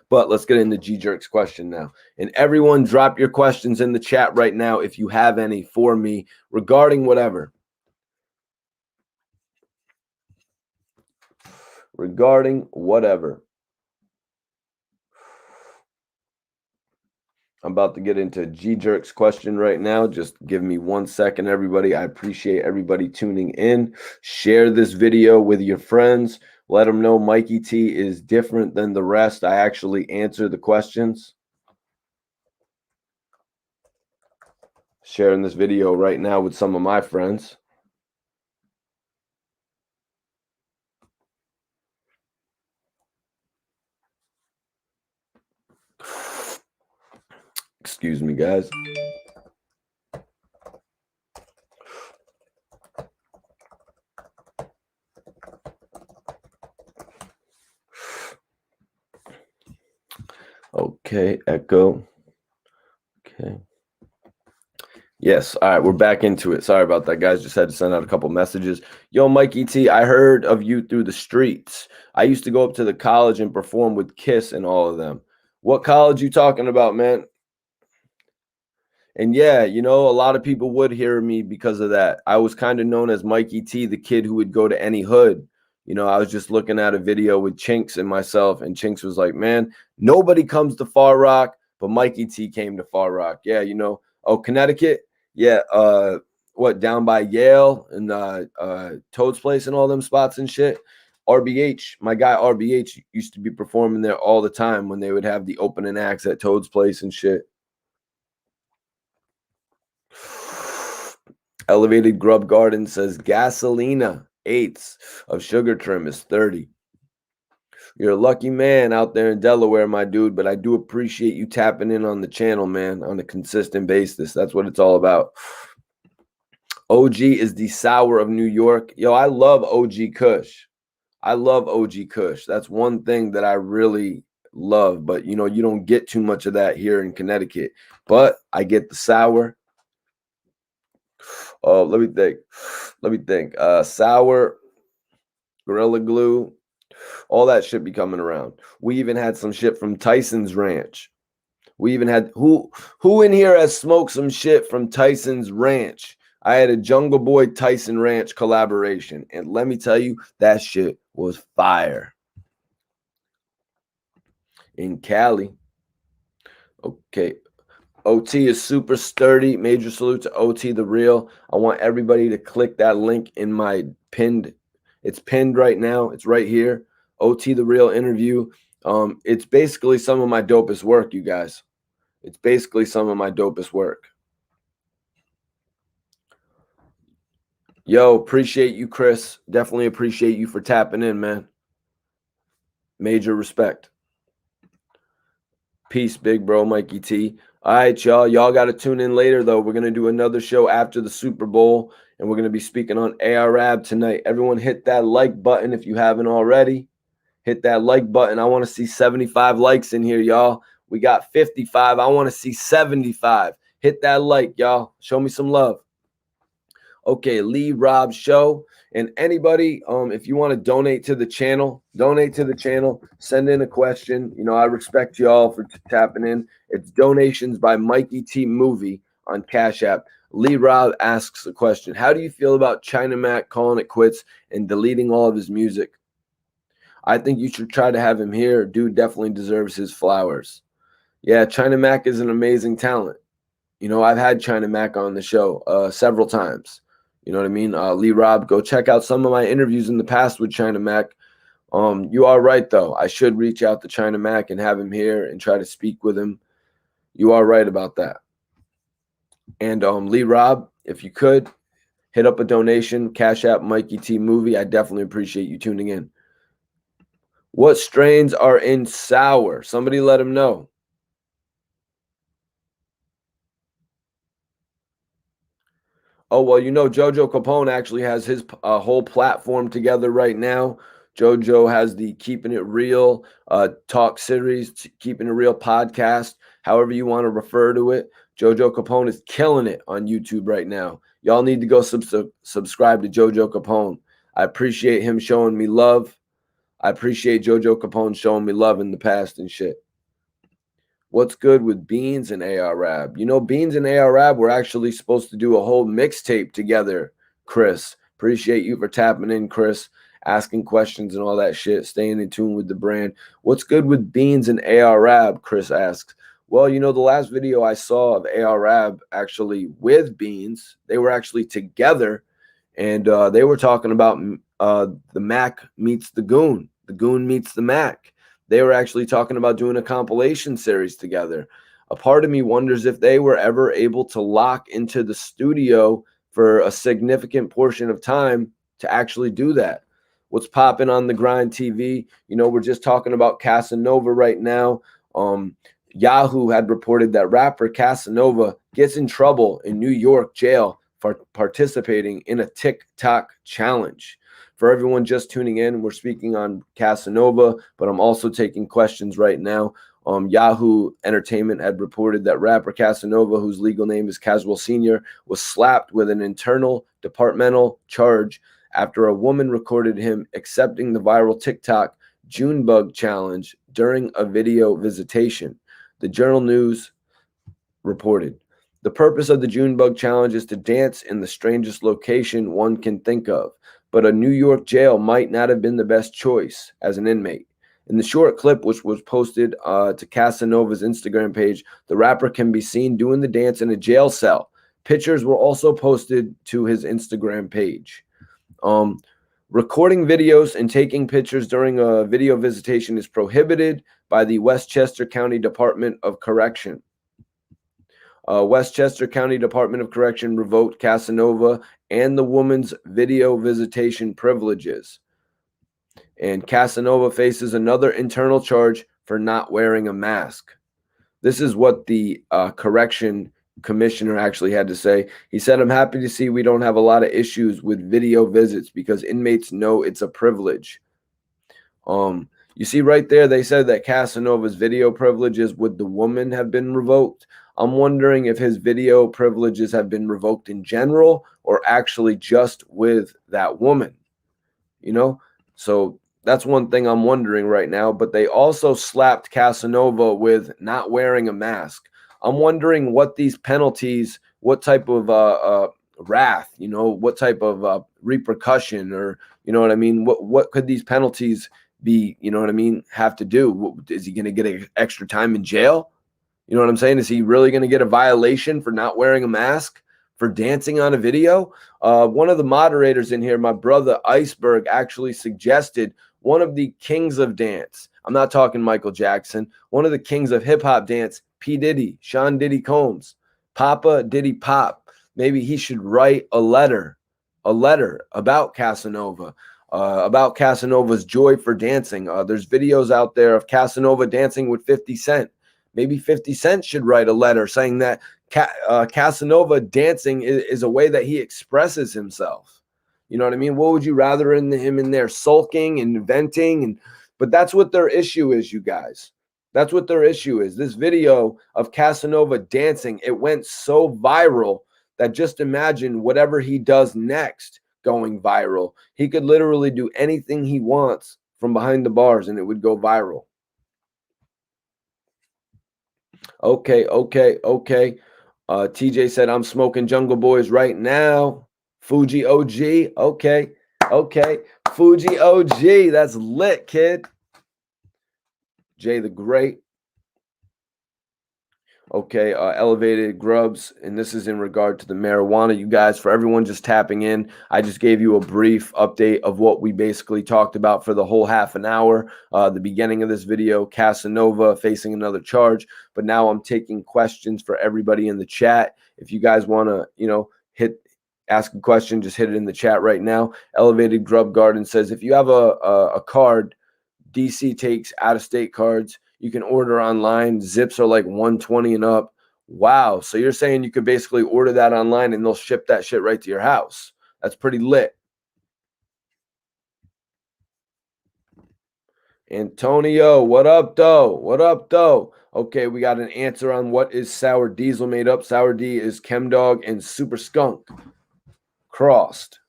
But let's get into G Jerk's question now. And everyone, drop your questions in the chat right now if you have any for me regarding whatever. Regarding whatever. I'm about to get into G Jerk's question right now. Just give me 1 second, everybody. I appreciate everybody tuning in. Share this video with your friends. Let them know Mikey T is different than the rest. I actually answer the questions. Sharing this video right now with some of my friends. Excuse me, guys. Okay, echo. Okay. Yes. All right, we're back into it. Sorry about that, guys. Just had to send out a couple messages. Yo, Mikey T, I heard of you through the streets. I used to go up to the college and perform with Kiss and all of them. What college you talking about, man? And yeah, a lot of people would hear me because of that. I was kind of known as Mikey T, the kid who would go to any hood. I was just looking at a video with Chinks and myself, and Chinks was like, man, nobody comes to Far Rock, but Mikey T came to Far Rock. Yeah, oh, Connecticut. Yeah, what, down by Yale and Toad's Place and all them spots and shit. RBH, my guy RBH used to be performing there all the time when they would have the opening acts at Toad's Place and shit. Elevated Grub Garden says Gasolina 8ths of sugar trim is 30. You're a lucky man out there in Delaware, my dude, but I do appreciate you tapping in on the channel, man, on a consistent basis. That's what it's all about. OG is the sour of New York. Yo, I love OG Kush. I love OG Kush. That's one thing that I really love, but you don't get too much of that here in Connecticut. But I get the sour. Oh, let me think. Sour. Gorilla Glue, all that shit be coming around. We even had some shit from Tyson's Ranch. We even had who in here has smoked some shit from Tyson's Ranch? I had a Jungle Boy Tyson Ranch collaboration, and let me tell you, that shit was fire. In Cali. Okay. OT is super sturdy. Major salute to OT the Real. I want everybody to click that link in my pinned. It's pinned right now. It's right here. OT the Real interview. It's basically some of my dopest work, you guys. It's basically some of my dopest work. Yo, appreciate you, Chris. Definitely appreciate you for tapping in, man. Major respect. Peace, big bro, Mikey T. All right, y'all. Y'all got to tune in later, though. We're going to do another show after the Super Bowl, and we're going to be speaking on ARAB tonight. Everyone hit that like button if you haven't already. Hit that like button. I want to see 75 likes in here, y'all. We got 55. I want to see 75. Hit that like, y'all. Show me some love. Okay, Lee Rob Show. And anybody, if you want to donate to the channel, send in a question. You know, I respect y'all for tapping in. It's donations by Mikey T Movie on Cash App. Lee Rob asks a question. How do you feel about China Mac calling it quits and deleting all of his music? I think you should try to have him here. Dude definitely deserves his flowers. Yeah, China Mac is an amazing talent. You know, I've had China Mac on the show several times. You know what I mean? Lee Rob, go check out some of my interviews in the past with China Mac. You are right, though. I should reach out to China Mac and have him here and try to speak with him. You are right about that. And Lee Rob, if you could, hit up a donation, Cash App Mikey T Movie. I definitely appreciate you tuning in. What strains are in sour? Somebody let him know. Oh, well, you know, Jojo Capone actually has his whole platform together right now. Jojo has the Keeping It Real talk series, Keeping It Real podcast, however you want to refer to it. Jojo Capone is killing it on YouTube right now. Y'all need to go subscribe to Jojo Capone. I appreciate him showing me love. I appreciate Jojo Capone showing me love in the past and shit. What's good with Beans and ARAB? You know, Beans and ARAB were actually supposed to do a whole mixtape together, Chris. Appreciate you for tapping in, Chris, asking questions and all that shit, staying in tune with the brand. What's good with Beans and ARAB? Chris asks. Well, you know, the last video I saw of ARAB actually with Beans, they were actually together, and they were talking about the Mac meets the Goon meets the Mac. They were actually talking about doing a compilation series together. A part of me wonders if they were ever able to lock into the studio for a significant portion of time to actually do that. What's popping on the Grind TV? You know, we're just talking about Casanova right now. Yahoo had reported that rapper Casanova gets in trouble in New York jail for participating in a TikTok challenge. For everyone just tuning in, we're speaking on Casanova, but I'm also taking questions right now. Yahoo Entertainment had reported that rapper Casanova, whose legal name is Caswell Sr., was slapped with an internal departmental charge after a woman recorded him accepting the viral TikTok Junebug challenge during a video visitation. The Journal News reported. The purpose of the Junebug challenge is to dance in the strangest location one can think of, but a New York jail might not have been the best choice as an inmate. In the short clip, which was posted to Casanova's Instagram page, the rapper can be seen doing the dance in a jail cell. Pictures were also posted to his Instagram page. Recording videos and taking pictures during a video visitation is prohibited by the Westchester County Department of Correction. Westchester County Department of Correction revoked Casanova and the woman's video visitation privileges. And Casanova faces another internal charge for not wearing a mask. This is what the correction commissioner actually had to say. He said, "I'm happy to see we don't have a lot of issues with video visits because inmates know it's a privilege." You see right there, they said that Casanova's video privileges with the woman have been revoked. I'm wondering if his video privileges have been revoked in general or actually just with that woman. You know, So that's one thing I'm wondering right now. But they also slapped Casanova with not wearing a mask. I'm wondering what these penalties, what type of wrath, what type of repercussion, or what I mean. What could these penalties be? You know what I mean? Have to do? Is he going to get extra time in jail? You know what I'm saying? Is he really going to get a violation for not wearing a mask, for dancing on a video? One of the moderators in here, my brother Iceberg, actually suggested one of the kings of dance. I'm not talking Michael Jackson. One of the kings of hip hop dance, P. Diddy, Sean Diddy Combs, Papa Diddy Pop. Maybe he should write a letter about Casanova. About Casanova's joy for dancing. There's videos out there of Casanova dancing with 50 Cent. Maybe 50 Cent should write a letter saying that Casanova dancing is a way that he expresses himself. You know what I mean? What would you rather him in there sulking and venting? But that's what their issue is, you guys. That's what their issue is. This video of Casanova dancing, it went so viral that just imagine whatever he does next going viral. He could literally do anything he wants from behind the bars and it would go viral. Okay. TJ said, I'm smoking Jungle Boys right now. Fuji OG. Okay. Fuji OG. That's lit, kid. Jay the Great. Okay, Elevated Grubs, and this is in regard to the marijuana. You guys, for everyone just tapping in, I just gave you a brief update of what we basically talked about for the whole half an hour. The beginning of this video, Casanova facing another charge, but now I'm taking questions for everybody in the chat. If you guys want to, ask a question, just hit it in the chat right now. Elevated Grub Garden says, if you have a card, DC takes out-of-state cards. You can order online. Zips are like 120 and up. Wow. So you're saying you could basically order that online and they'll ship that shit right to your house. That's pretty lit. Antonio, what up, though? Okay, we got an answer on what is Sour Diesel made up. Sour D is Chemdog and Super Skunk crossed.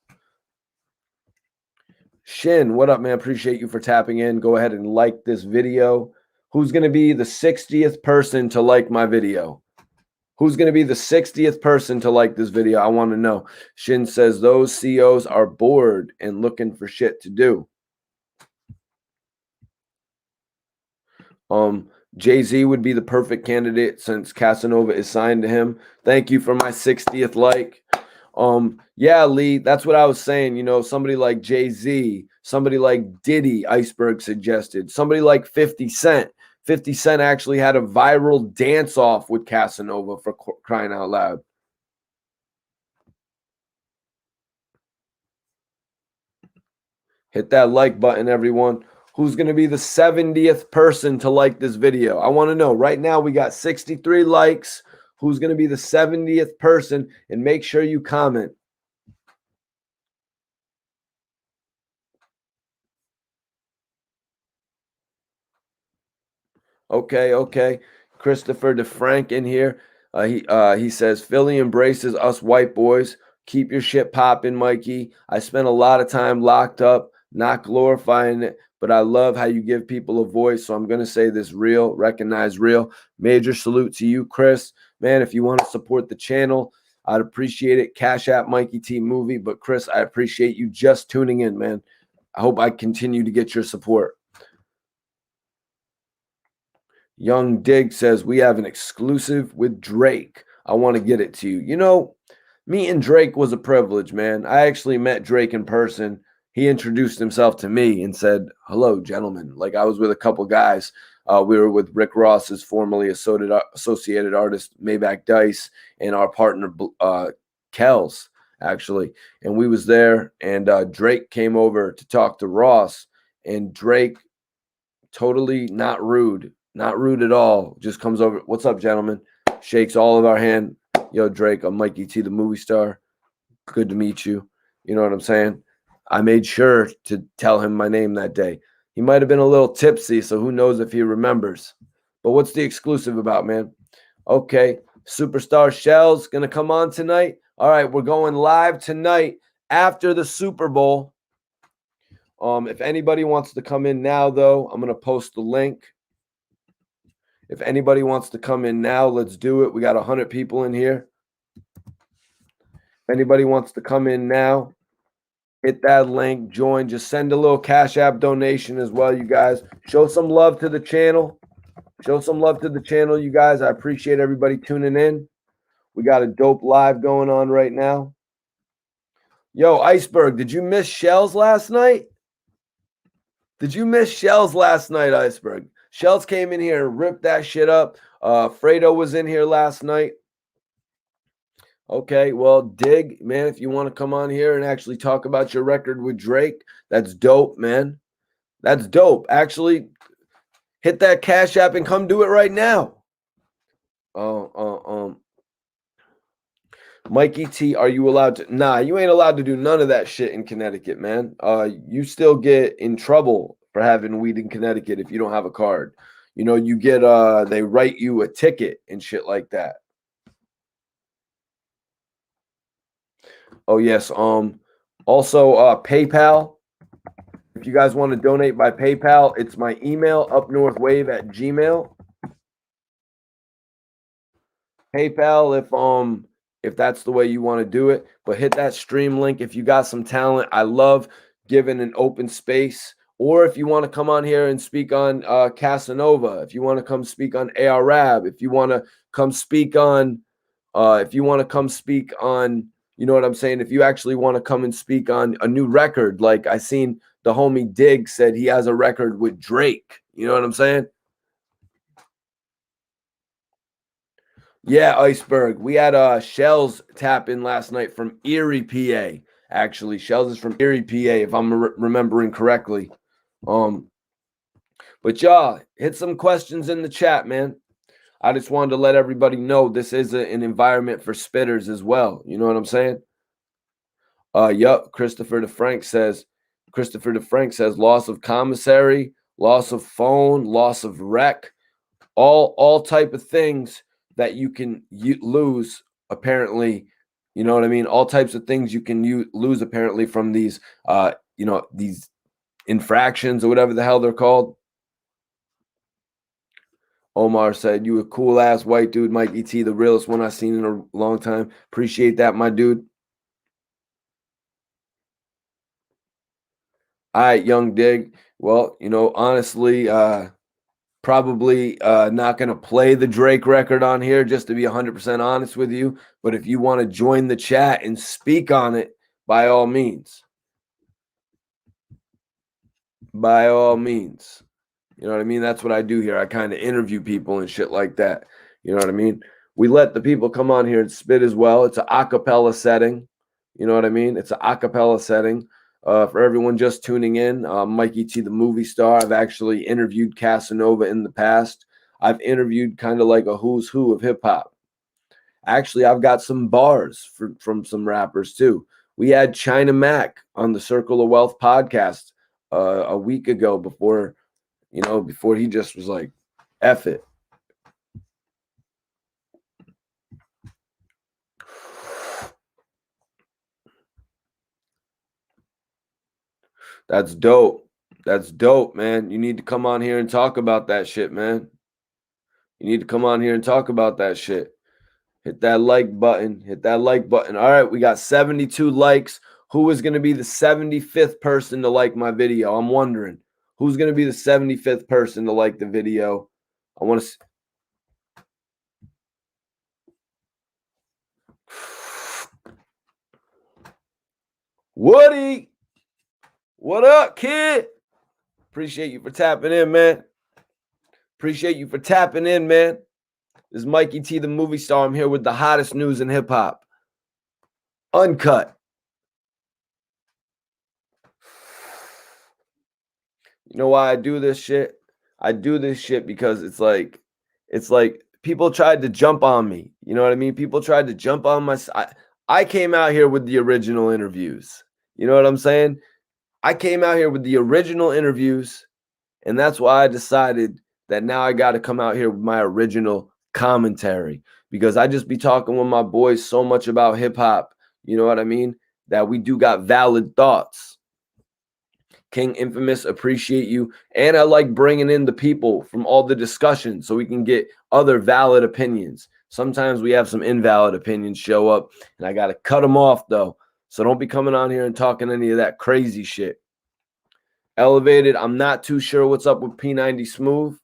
Shin, what up, man? Appreciate you for tapping in. Go ahead and like this video. Who's going to be the 60th person to like my video? Who's going to be the 60th person to like this video? I want to know. Shin says those COs are bored and looking for shit to do. Jay-Z would be the perfect candidate since Casanova is signed to him. Thank you for my 60th like. Yeah, Lee, that's what I was saying. Somebody like Jay-Z, somebody like Diddy, Iceberg suggested, somebody like 50 Cent. 50 Cent actually had a viral dance-off with Casanova, for crying out loud. Hit that like button, everyone. Who's going to be the 70th person to like this video? I want to know. Right now, we got 63 likes. Who's going to be the 70th person? And make sure you comment. Okay. Christopher DeFrank in here. He says, Philly embraces us white boys. Keep your shit popping, Mikey. I spent a lot of time locked up, not glorifying it, but I love how you give people a voice. So I'm going to say this real, recognize real. Major salute to you, Chris. Man, if you want to support the channel, I'd appreciate it. Cash App Mikey T Movie. But Chris, I appreciate you just tuning in, man. I hope I continue to get your support. Young Dig says, we have an exclusive with Drake. I want to get it to you. Meeting Drake was a privilege, man. I actually met Drake in person. He introduced himself to me and said, hello, gentlemen. Like, I was with a couple guys. We were with Rick Ross's formerly associated artist, Maybach Dice, and our partner, Kells, actually. And we was there, and Drake came over to talk to Ross, and Drake, totally not rude at all, just comes over. What's up, gentlemen? Shakes all of our hand. Yo, Drake, I'm Mikey T, the movie star. Good to meet you. You know what I'm saying? I made sure to tell him my name that day. He might have been a little tipsy, so who knows if he remembers. But what's the exclusive about, man? Okay, Superstar Shell's going to come on tonight. All right, we're going live tonight after the Super Bowl. If anybody wants to come in now, though, I'm going to post the link. If anybody wants to come in now, let's do it. We got 100 people in here. If anybody wants to come in now, hit that link, join. Just send a little Cash App donation as well, you guys. Show some love to the channel. Show some love to the channel, you guys. I appreciate everybody tuning in. We got a dope live going on right now. Yo, Iceberg, did you miss Shells last night? Did you miss Shells last night, Iceberg? Shells came in here and ripped that shit up. Fredo was in here last night. Okay, well, Dig, man, if you want to come on here and actually talk about your record with Drake, that's dope, man. That's dope. Actually, hit that Cash App and come do it right now. Mikey T, are you allowed to? Nah, you ain't allowed to do none of that shit in Connecticut, man. You still get in trouble for having weed in Connecticut if you don't have a card. You know, you get they write you a ticket and shit like that. Oh yes. Also PayPal. If you guys want to donate by PayPal, it's my email, upnorthwave@gmail. PayPal if that's the way you want to do it, but hit that stream link if you got some talent. I love giving an open space. Or if you want to come on here and speak on Casanova, if you want to come speak on Arab, if you want to come speak on you know what I'm saying? If you actually want to come and speak on a new record, like I seen the homie Dig said he has a record with Drake. You know what I'm saying? Yeah, Iceberg. We had Shells tap in last night from Erie, PA. Actually, Shells is from Erie, PA, if I'm remembering correctly. But y'all, hit some questions in the chat, man. I just wanted to let everybody know this is an environment for spitters as well. You know what I'm saying? Yup. Christopher DeFrank says loss of commissary, loss of phone, loss of rec, all type of things that you can lose apparently. You know what I mean? All types of things you can lose apparently from these these infractions or whatever the hell they're called. Omar said, you a cool ass white dude, Mikey T, the realest one I've seen in a long time. Appreciate that, my dude. All right, Young Dig. Well, you know, honestly, probably not going to play the Drake record on here, just to be 100% honest with you. But if you want to join the chat and speak on it, by all means. By all means. You know what I mean? That's what I do here. I kind of interview people and shit like that. You know what I mean? We let the people come on here and spit as well. It's an acapella setting. You know what I mean? It's an acapella setting. For everyone just tuning in, Mikey T, the movie star. I've actually interviewed Casanova in the past. I've interviewed kind of like a who's who of hip hop. Actually, I've got some bars from some rappers too. We had China Mac on the Circle of Wealth podcast a week ago before he just was like, F it. That's dope. That's dope, man. You need to come on here and talk about that shit, man. You need to come on here and talk about that shit. Hit that like button. Hit that like button. All right, we got 72 likes. Who is going to be the 75th person to like my video? I'm wondering. Who's going to be the 75th person to like the video? I want to Woody, what up, kid? Appreciate you for tapping in, man. Appreciate you for tapping in, man. This is Mikey T, the movie star. I'm here with the hottest news in hip hop. Uncut. You know why I do this shit? I do this shit because it's like people tried to jump on me. You know what I mean? People tried to jump on my side. I came out here with the original interviews. You know what I'm saying? I came out here with the original interviews, and that's why I decided that now I got to come out here with my original commentary, because I just be talking with my boys so much about hip hop. You know what I mean? That we do got valid thoughts. King Infamous, appreciate you. And I like bringing in the people from all the discussions so we can get other valid opinions. Sometimes we have some invalid opinions show up, and I got to cut them off, though. So don't be coming on here and talking any of that crazy shit. Elevated, I'm not too sure what's up with P90 Smooth.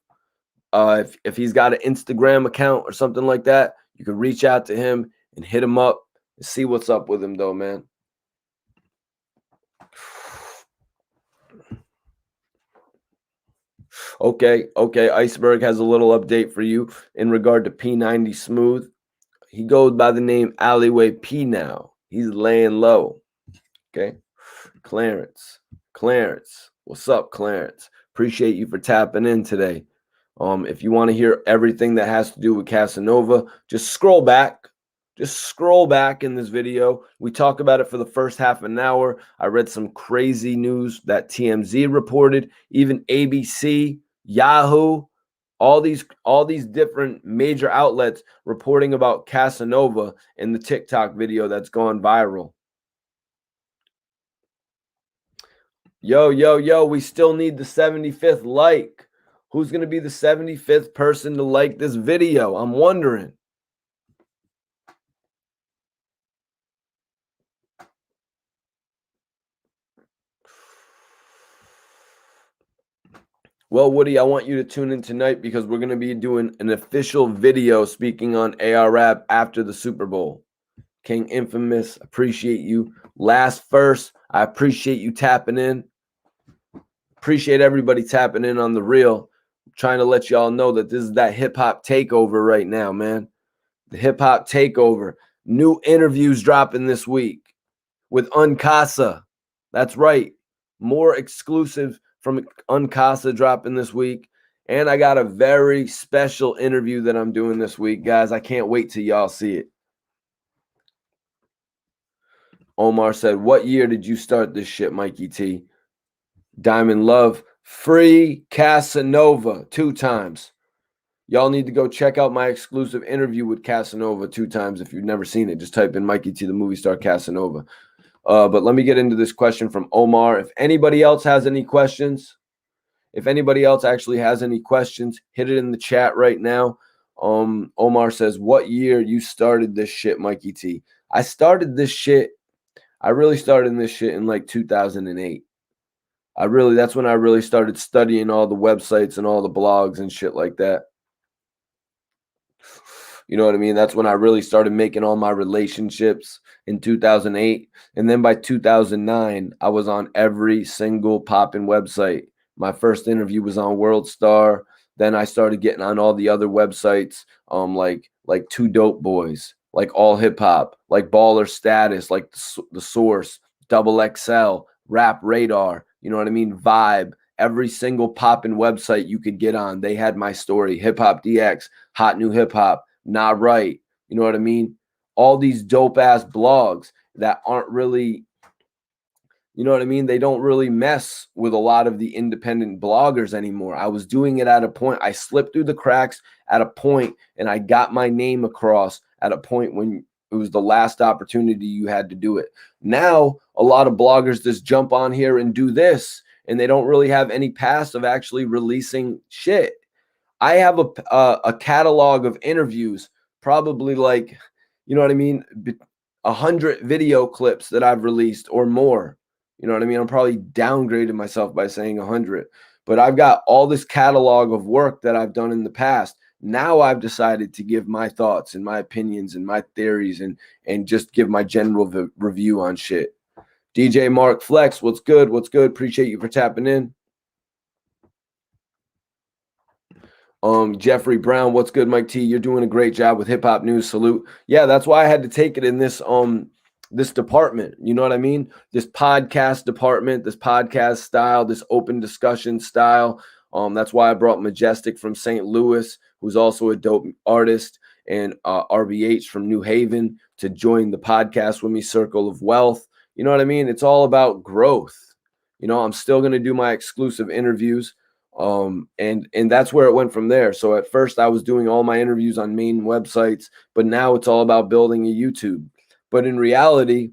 If he's got an Instagram account or something like that, you can reach out to him and hit him up and see what's up with him, though, man. Okay. Iceberg has a little update for you in regard to P90 Smooth. He goes by the name Alleyway P now. He's laying low. Okay. Clarence. What's up, Clarence? Appreciate you for tapping in today. If you want to hear everything that has to do with Casanova, just scroll back. Just scroll back in this video. We talk about it for the first half an hour. I read some crazy news that TMZ reported, even ABC, Yahoo, all these different major outlets reporting about Casanova in the TikTok video that's gone viral. Yo, we still need the 75th like. Who's going to be the 75th person to like this video? I'm wondering. Well, Woody, I want you to tune in tonight because we're going to be doing an official video speaking on ARAB after the Super Bowl. King Infamous, appreciate you. Last first, I appreciate you tapping in. Appreciate everybody tapping in on the reel. I'm trying to let y'all know that this is that hip-hop takeover right now, man. The hip-hop takeover. New interviews dropping this week with Uncasa. That's right. More exclusive from Uncasa dropping this week. And I got a very special interview that I'm doing this week, guys. I can't wait till y'all see it. Omar said, what year did you start this shit, Mikey T? Diamond Love, free Casanova 2 times. Y'all need to go check out my exclusive interview with Casanova 2 times. If you've never seen it, just type in Mikey T, the movie star Casanova. But let me get into this question from Omar. If anybody else has any questions, if anybody else actually has any questions, hit it in the chat right now. Omar says, what year you started this shit, Mikey T? I really started this shit in like 2008. That's when I really started studying all the websites and all the blogs and shit like that. You know what I mean? That's when I really started making all my relationships in 2008. And then by 2009, I was on every single poppin' website. My first interview was on World Star. Then I started getting on all the other websites, like Two Dope Boys, like All Hip Hop, like Baller Status, like the Source, Double XL, Rap Radar. You know what I mean? Vibe. Every single poppin' website you could get on, they had my story. Hip Hop DX, Hot New Hip Hop, Not Right. You know what I mean? All these dope ass blogs that aren't really, you know what I mean? They don't really mess with a lot of the independent bloggers anymore. I was doing it at a point. I slipped through the cracks at a point, and I got my name across at a point when it was the last opportunity you had to do it. Now, a lot of bloggers just jump on here and do this, and they don't really have any past of actually releasing shit. I have a catalog of interviews, probably like, you know what I mean, 100 video clips that I've released or more. You know what I mean? I'm probably downgrading myself by saying 100, but I've got all this catalog of work that I've done in the past. Now I've decided to give my thoughts and my opinions and my theories and just give my general review on shit. DJ Mark Flex, what's good? What's good? Appreciate you for tapping in. Jeffrey Brown, what's good, Mike T? You're doing a great job with Hip Hop News. Salute. Yeah, that's why I had to take it in this this department. You know what I mean? This podcast department, this podcast style, this open discussion style. That's why I brought Majestic from St. Louis, who's also a dope artist, and RBH from New Haven to join the podcast with me, Circle of Wealth. You know what I mean? It's all about growth. You know, I'm still going to do my exclusive interviews. And that's where it went from there. So at first I was doing all my interviews on main websites, but now it's all about building a YouTube. But in reality,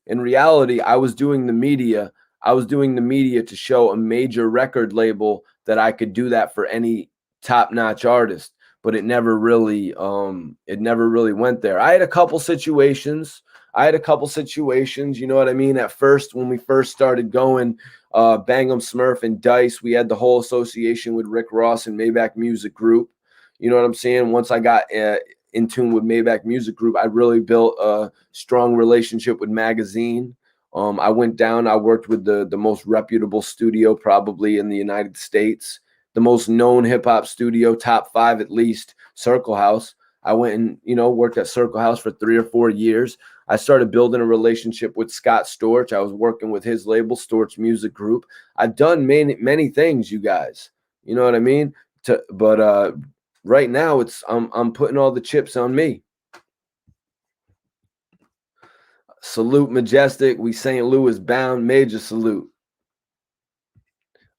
I was doing the media. I was doing the media to show a major record label that I could do that for any top-notch artist, but it never really went there. I had a couple situations. You know what I mean? At first, when we first started going, Bangum Smurf and Dice, we had the whole association with Rick Ross and Maybach Music Group. You know what I'm saying? Once I got in tune with Maybach Music Group, I really built a strong relationship with Magazine. I went down, I worked with the most reputable studio probably in the United States, the most known hip hop studio, top 5 at least, Circle House. I went and, worked at Circle House for 3 or 4 years. I started building a relationship with Scott Storch. I was working with his label, Storch Music Group. I've done many things, you guys. You know what I mean? But right now I'm putting all the chips on me. Salute Majestic. We St. Louis bound. Major salute.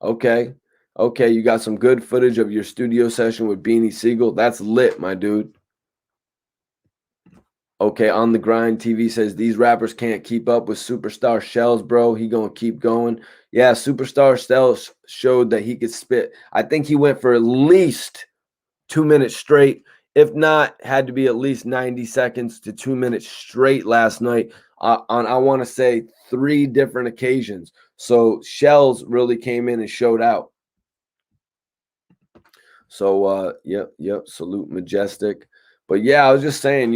Okay. You got some good footage of your studio session with Beanie Siegel. That's lit, my dude. Okay, On the Grind TV says these rappers can't keep up with Superstar Shells, bro. He gonna keep going. Yeah, Superstar Shells showed that he could spit. I think he went for at least 2 minutes straight. If not, had to be at least 90 seconds to 2 minutes straight last night on, I want to say, 3 different occasions. So Shells really came in and showed out. So, yep. Salute Majestic. But yeah, I was just saying,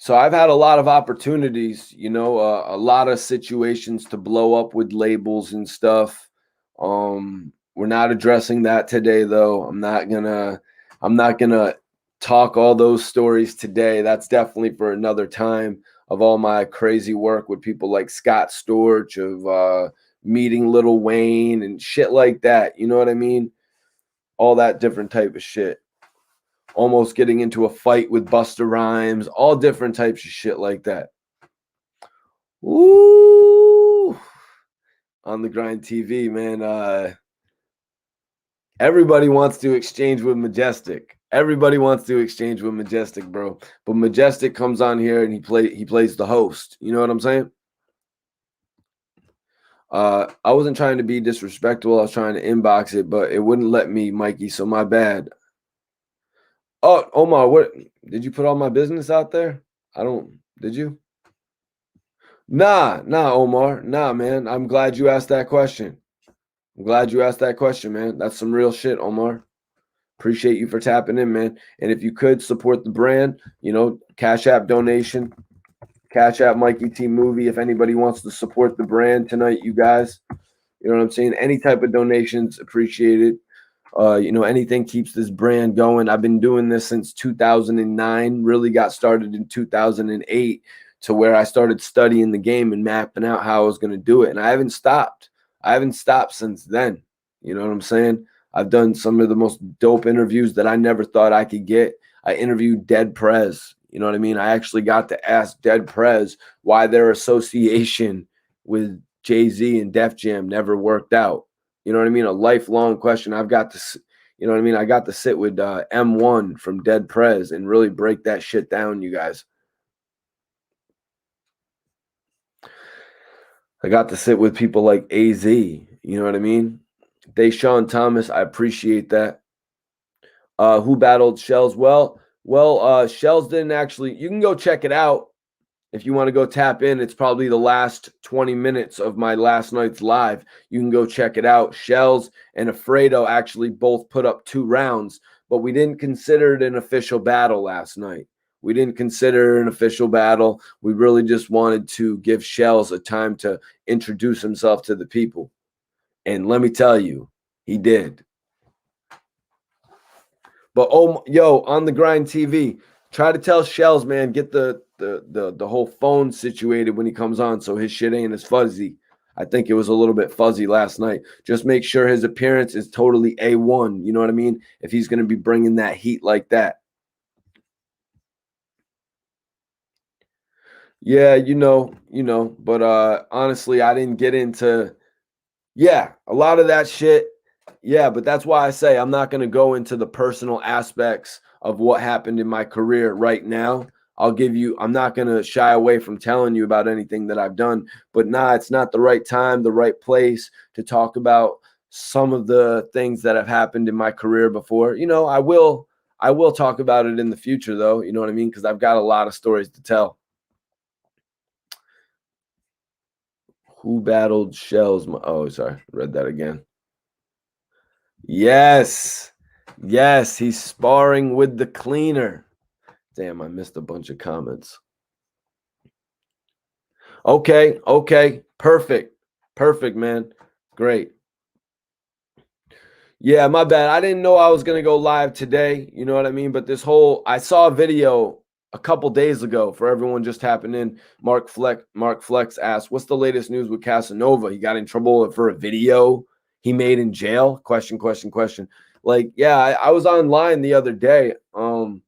so I've had a lot of opportunities, a lot of situations to blow up with labels and stuff. We're not addressing that today, though. I'm not gonna talk all those stories today. That's definitely for another time, of all my crazy work with people like Scott Storch, of meeting Lil Wayne and shit like that. You know what I mean? All that different type of shit. Almost getting into a fight with Busta Rhymes, all different types of shit like that. Ooh, On the Grind TV, man. Everybody wants to exchange with Majestic. Bro. But Majestic comes on here and he plays the host. You know what I'm saying? I wasn't trying to be disrespectful. I was trying to inbox it, but it wouldn't let me, Mikey. So my bad. Oh, Omar, what did you put all my business out there? Did you? Nah, Omar. Nah, man. I'm glad you asked that question. Man. That's some real shit, Omar. Appreciate you for tapping in, man. And if you could support the brand, Cash App donation, Cash App Mikey T movie. If anybody wants to support the brand tonight, you guys, you know what I'm saying? Any type of donations appreciated. Anything keeps this brand going. I've been doing this since 2009, really got started in 2008, to where I started studying the game and mapping out how I was going to do it. And I haven't stopped. Since then. You know what I'm saying? I've done some of the most dope interviews that I never thought I could get. I interviewed Dead Prez. You know what I mean? I actually got to ask Dead Prez why their association with Jay-Z and Def Jam never worked out. You know what I mean? A lifelong question. I got to sit with M1 from Dead Prez and really break that shit down, you guys. I got to sit with people like AZ. You know what I mean? Deshaun Thomas, I appreciate that. Who battled Shells? Well, Shells didn't actually. You can go check it out if you want to go tap in. It's probably the last 20 minutes of my last night's live. You can go check it out. Shells and Afredo actually both put up 2 rounds, but we didn't consider it an official battle last night. We really just wanted to give Shells a time to introduce himself to the people. And let me tell you, he did. But On the Grind TV, try to tell Shells, man, get the whole phone situated when he comes on so his shit ain't as fuzzy. I think it was a little bit fuzzy last night. Just make sure his appearance is totally A1. You know what I mean? If he's going to be bringing that heat like that. Yeah, but honestly, I didn't get into, a lot of that shit. Yeah, but that's why I say I'm not going to go into the personal aspects of what happened in my career right now. I'm not going to shy away from telling you about anything that I've done, but nah, it's not the right time, the right place to talk about some of the things that have happened in my career before. I will talk about it in the future though, you know what I mean? Because I've got a lot of stories to tell. Who battled Shells? Oh, sorry, read that again. Yes. Yes, he's sparring with the cleaner. Damn, I missed a bunch of comments. Okay. Perfect. Perfect, man. Great. Yeah, my bad. I didn't know I was gonna go live today. You know what I mean? But I saw a video a couple days ago for everyone just tapping in. Mark Flex asked, "What's the latest news with Casanova? He got in trouble for a video he made in jail?" Question. Like, yeah, I was online the other day, and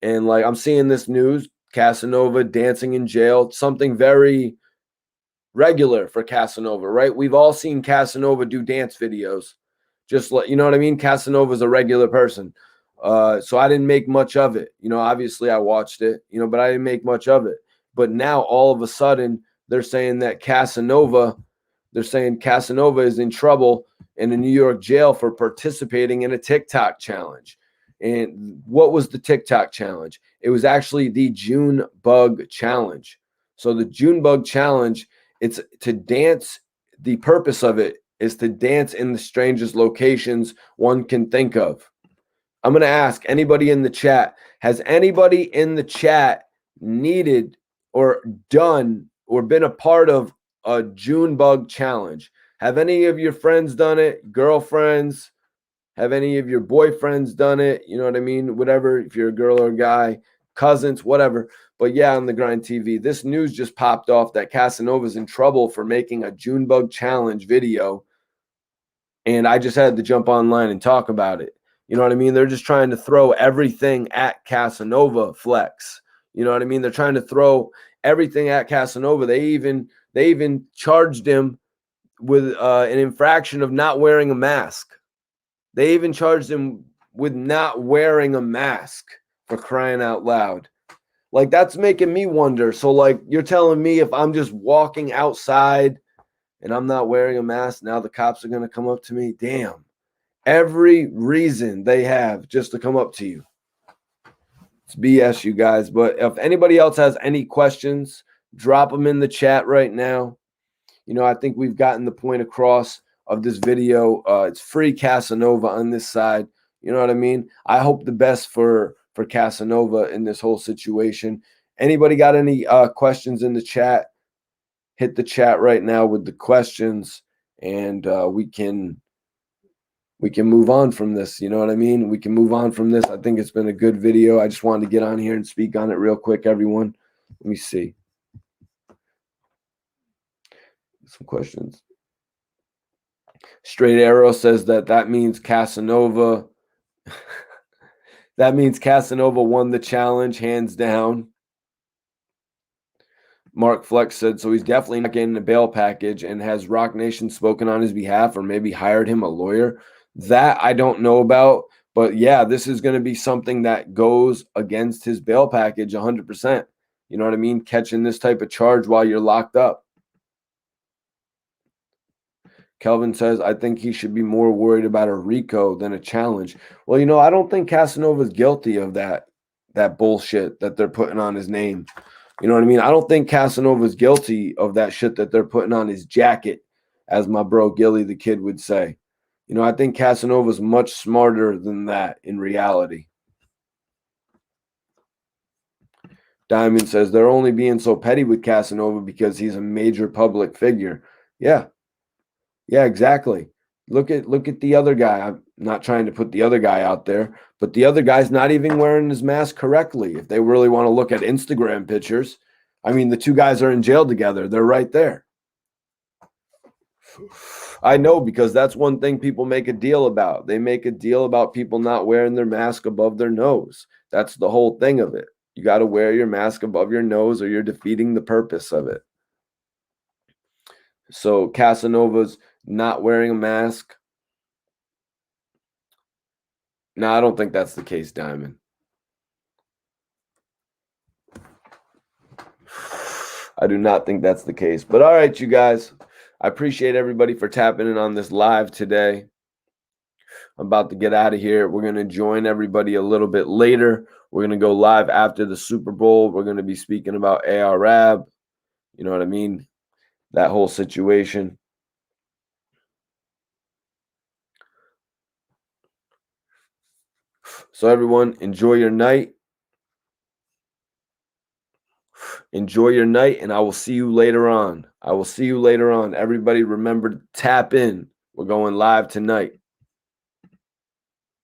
like I'm seeing this news: Casanova dancing in jail. Something very regular for Casanova, right? We've all seen Casanova do dance videos. Just like, you know what I mean? Casanova's a regular person. So I didn't make much of it. Obviously I watched it, but I didn't make much of it. But now all of a sudden they're saying Casanova is in trouble in a New York jail for participating in a TikTok challenge. And what was the TikTok challenge? It was actually the June Bug Challenge. So the June Bug Challenge, it's to dance. The purpose of it is to dance in the strangest locations one can think of. I'm going to ask anybody in the chat, has anybody in the chat needed or done or been a part of a June Bug Challenge? Have any of your friends done it? Girlfriends? Have any of your boyfriends done it? You know what I mean? Whatever, if you're a girl or a guy, cousins, whatever. But yeah, on the Grind TV, this news just popped off that Casanova's in trouble for making a June Bug Challenge video. And I just had to jump online and talk about it. You know what I mean? They're just trying to throw everything at Casanova, Flex. You know what I mean? They're trying to throw everything at Casanova. They even charged him with an infraction of not wearing a mask. They even charged him with not wearing a mask, for crying out loud. Like, that's making me wonder. So, like, you're telling me if I'm just walking outside and I'm not wearing a mask, now the cops are going to come up to me? Damn. Every reason they have just to come up to you. It's BS, you guys. But if anybody else has any questions, drop them in the chat right now. I think we've gotten the point across of this video. It's free Casanova on this side. You know what I mean? I hope the best for Casanova in this whole situation. Anybody got any questions in the chat? Hit the chat right now with the questions, and we can move on from this. You know what I mean? We can move on from this. I think it's been a good video. I just wanted to get on here and speak on it real quick, everyone. Let me see. Some questions. Straight Arrow says that means Casanova. That means Casanova won the challenge, hands down. Mark Flex said, so he's definitely not getting a bail package. And has Rock Nation spoken on his behalf or maybe hired him a lawyer? That I don't know about. But yeah, this is going to be something that goes against his bail package 100%. You know what I mean? Catching this type of charge while you're locked up. Kelvin says, I think he should be more worried about a RICO than a challenge. Well, I don't think Casanova's guilty of that bullshit that they're putting on his name. You know what I mean? I don't think Casanova's guilty of that shit that they're putting on his jacket, as my bro Gilly the Kid would say. I think Casanova's much smarter than that in reality. Diamond says, they're only being so petty with Casanova because he's a major public figure. Yeah, exactly. Look at the other guy. I'm not trying to put the other guy out there, but the other guy's not even wearing his mask correctly. If they really want to look at Instagram pictures, I mean, the two guys are in jail together. They're right there. I know, because that's one thing people make a deal about. They make a deal about people not wearing their mask above their nose. That's the whole thing of it. You got to wear your mask above your nose or you're defeating the purpose of it. So Casanova's not wearing a mask. No, I don't think that's the case, Diamond. I do not think that's the case. But all right, you guys, I appreciate everybody for tapping in on this live today. I'm about to get out of here. We're going to join everybody a little bit later. We're going to go live after the Super Bowl. We're going to be speaking about ARAB. You know what I mean? That whole situation. So everyone, enjoy your night. Enjoy your night, and I will see you later on. I will see you later on. Everybody remember to tap in. We're going live tonight.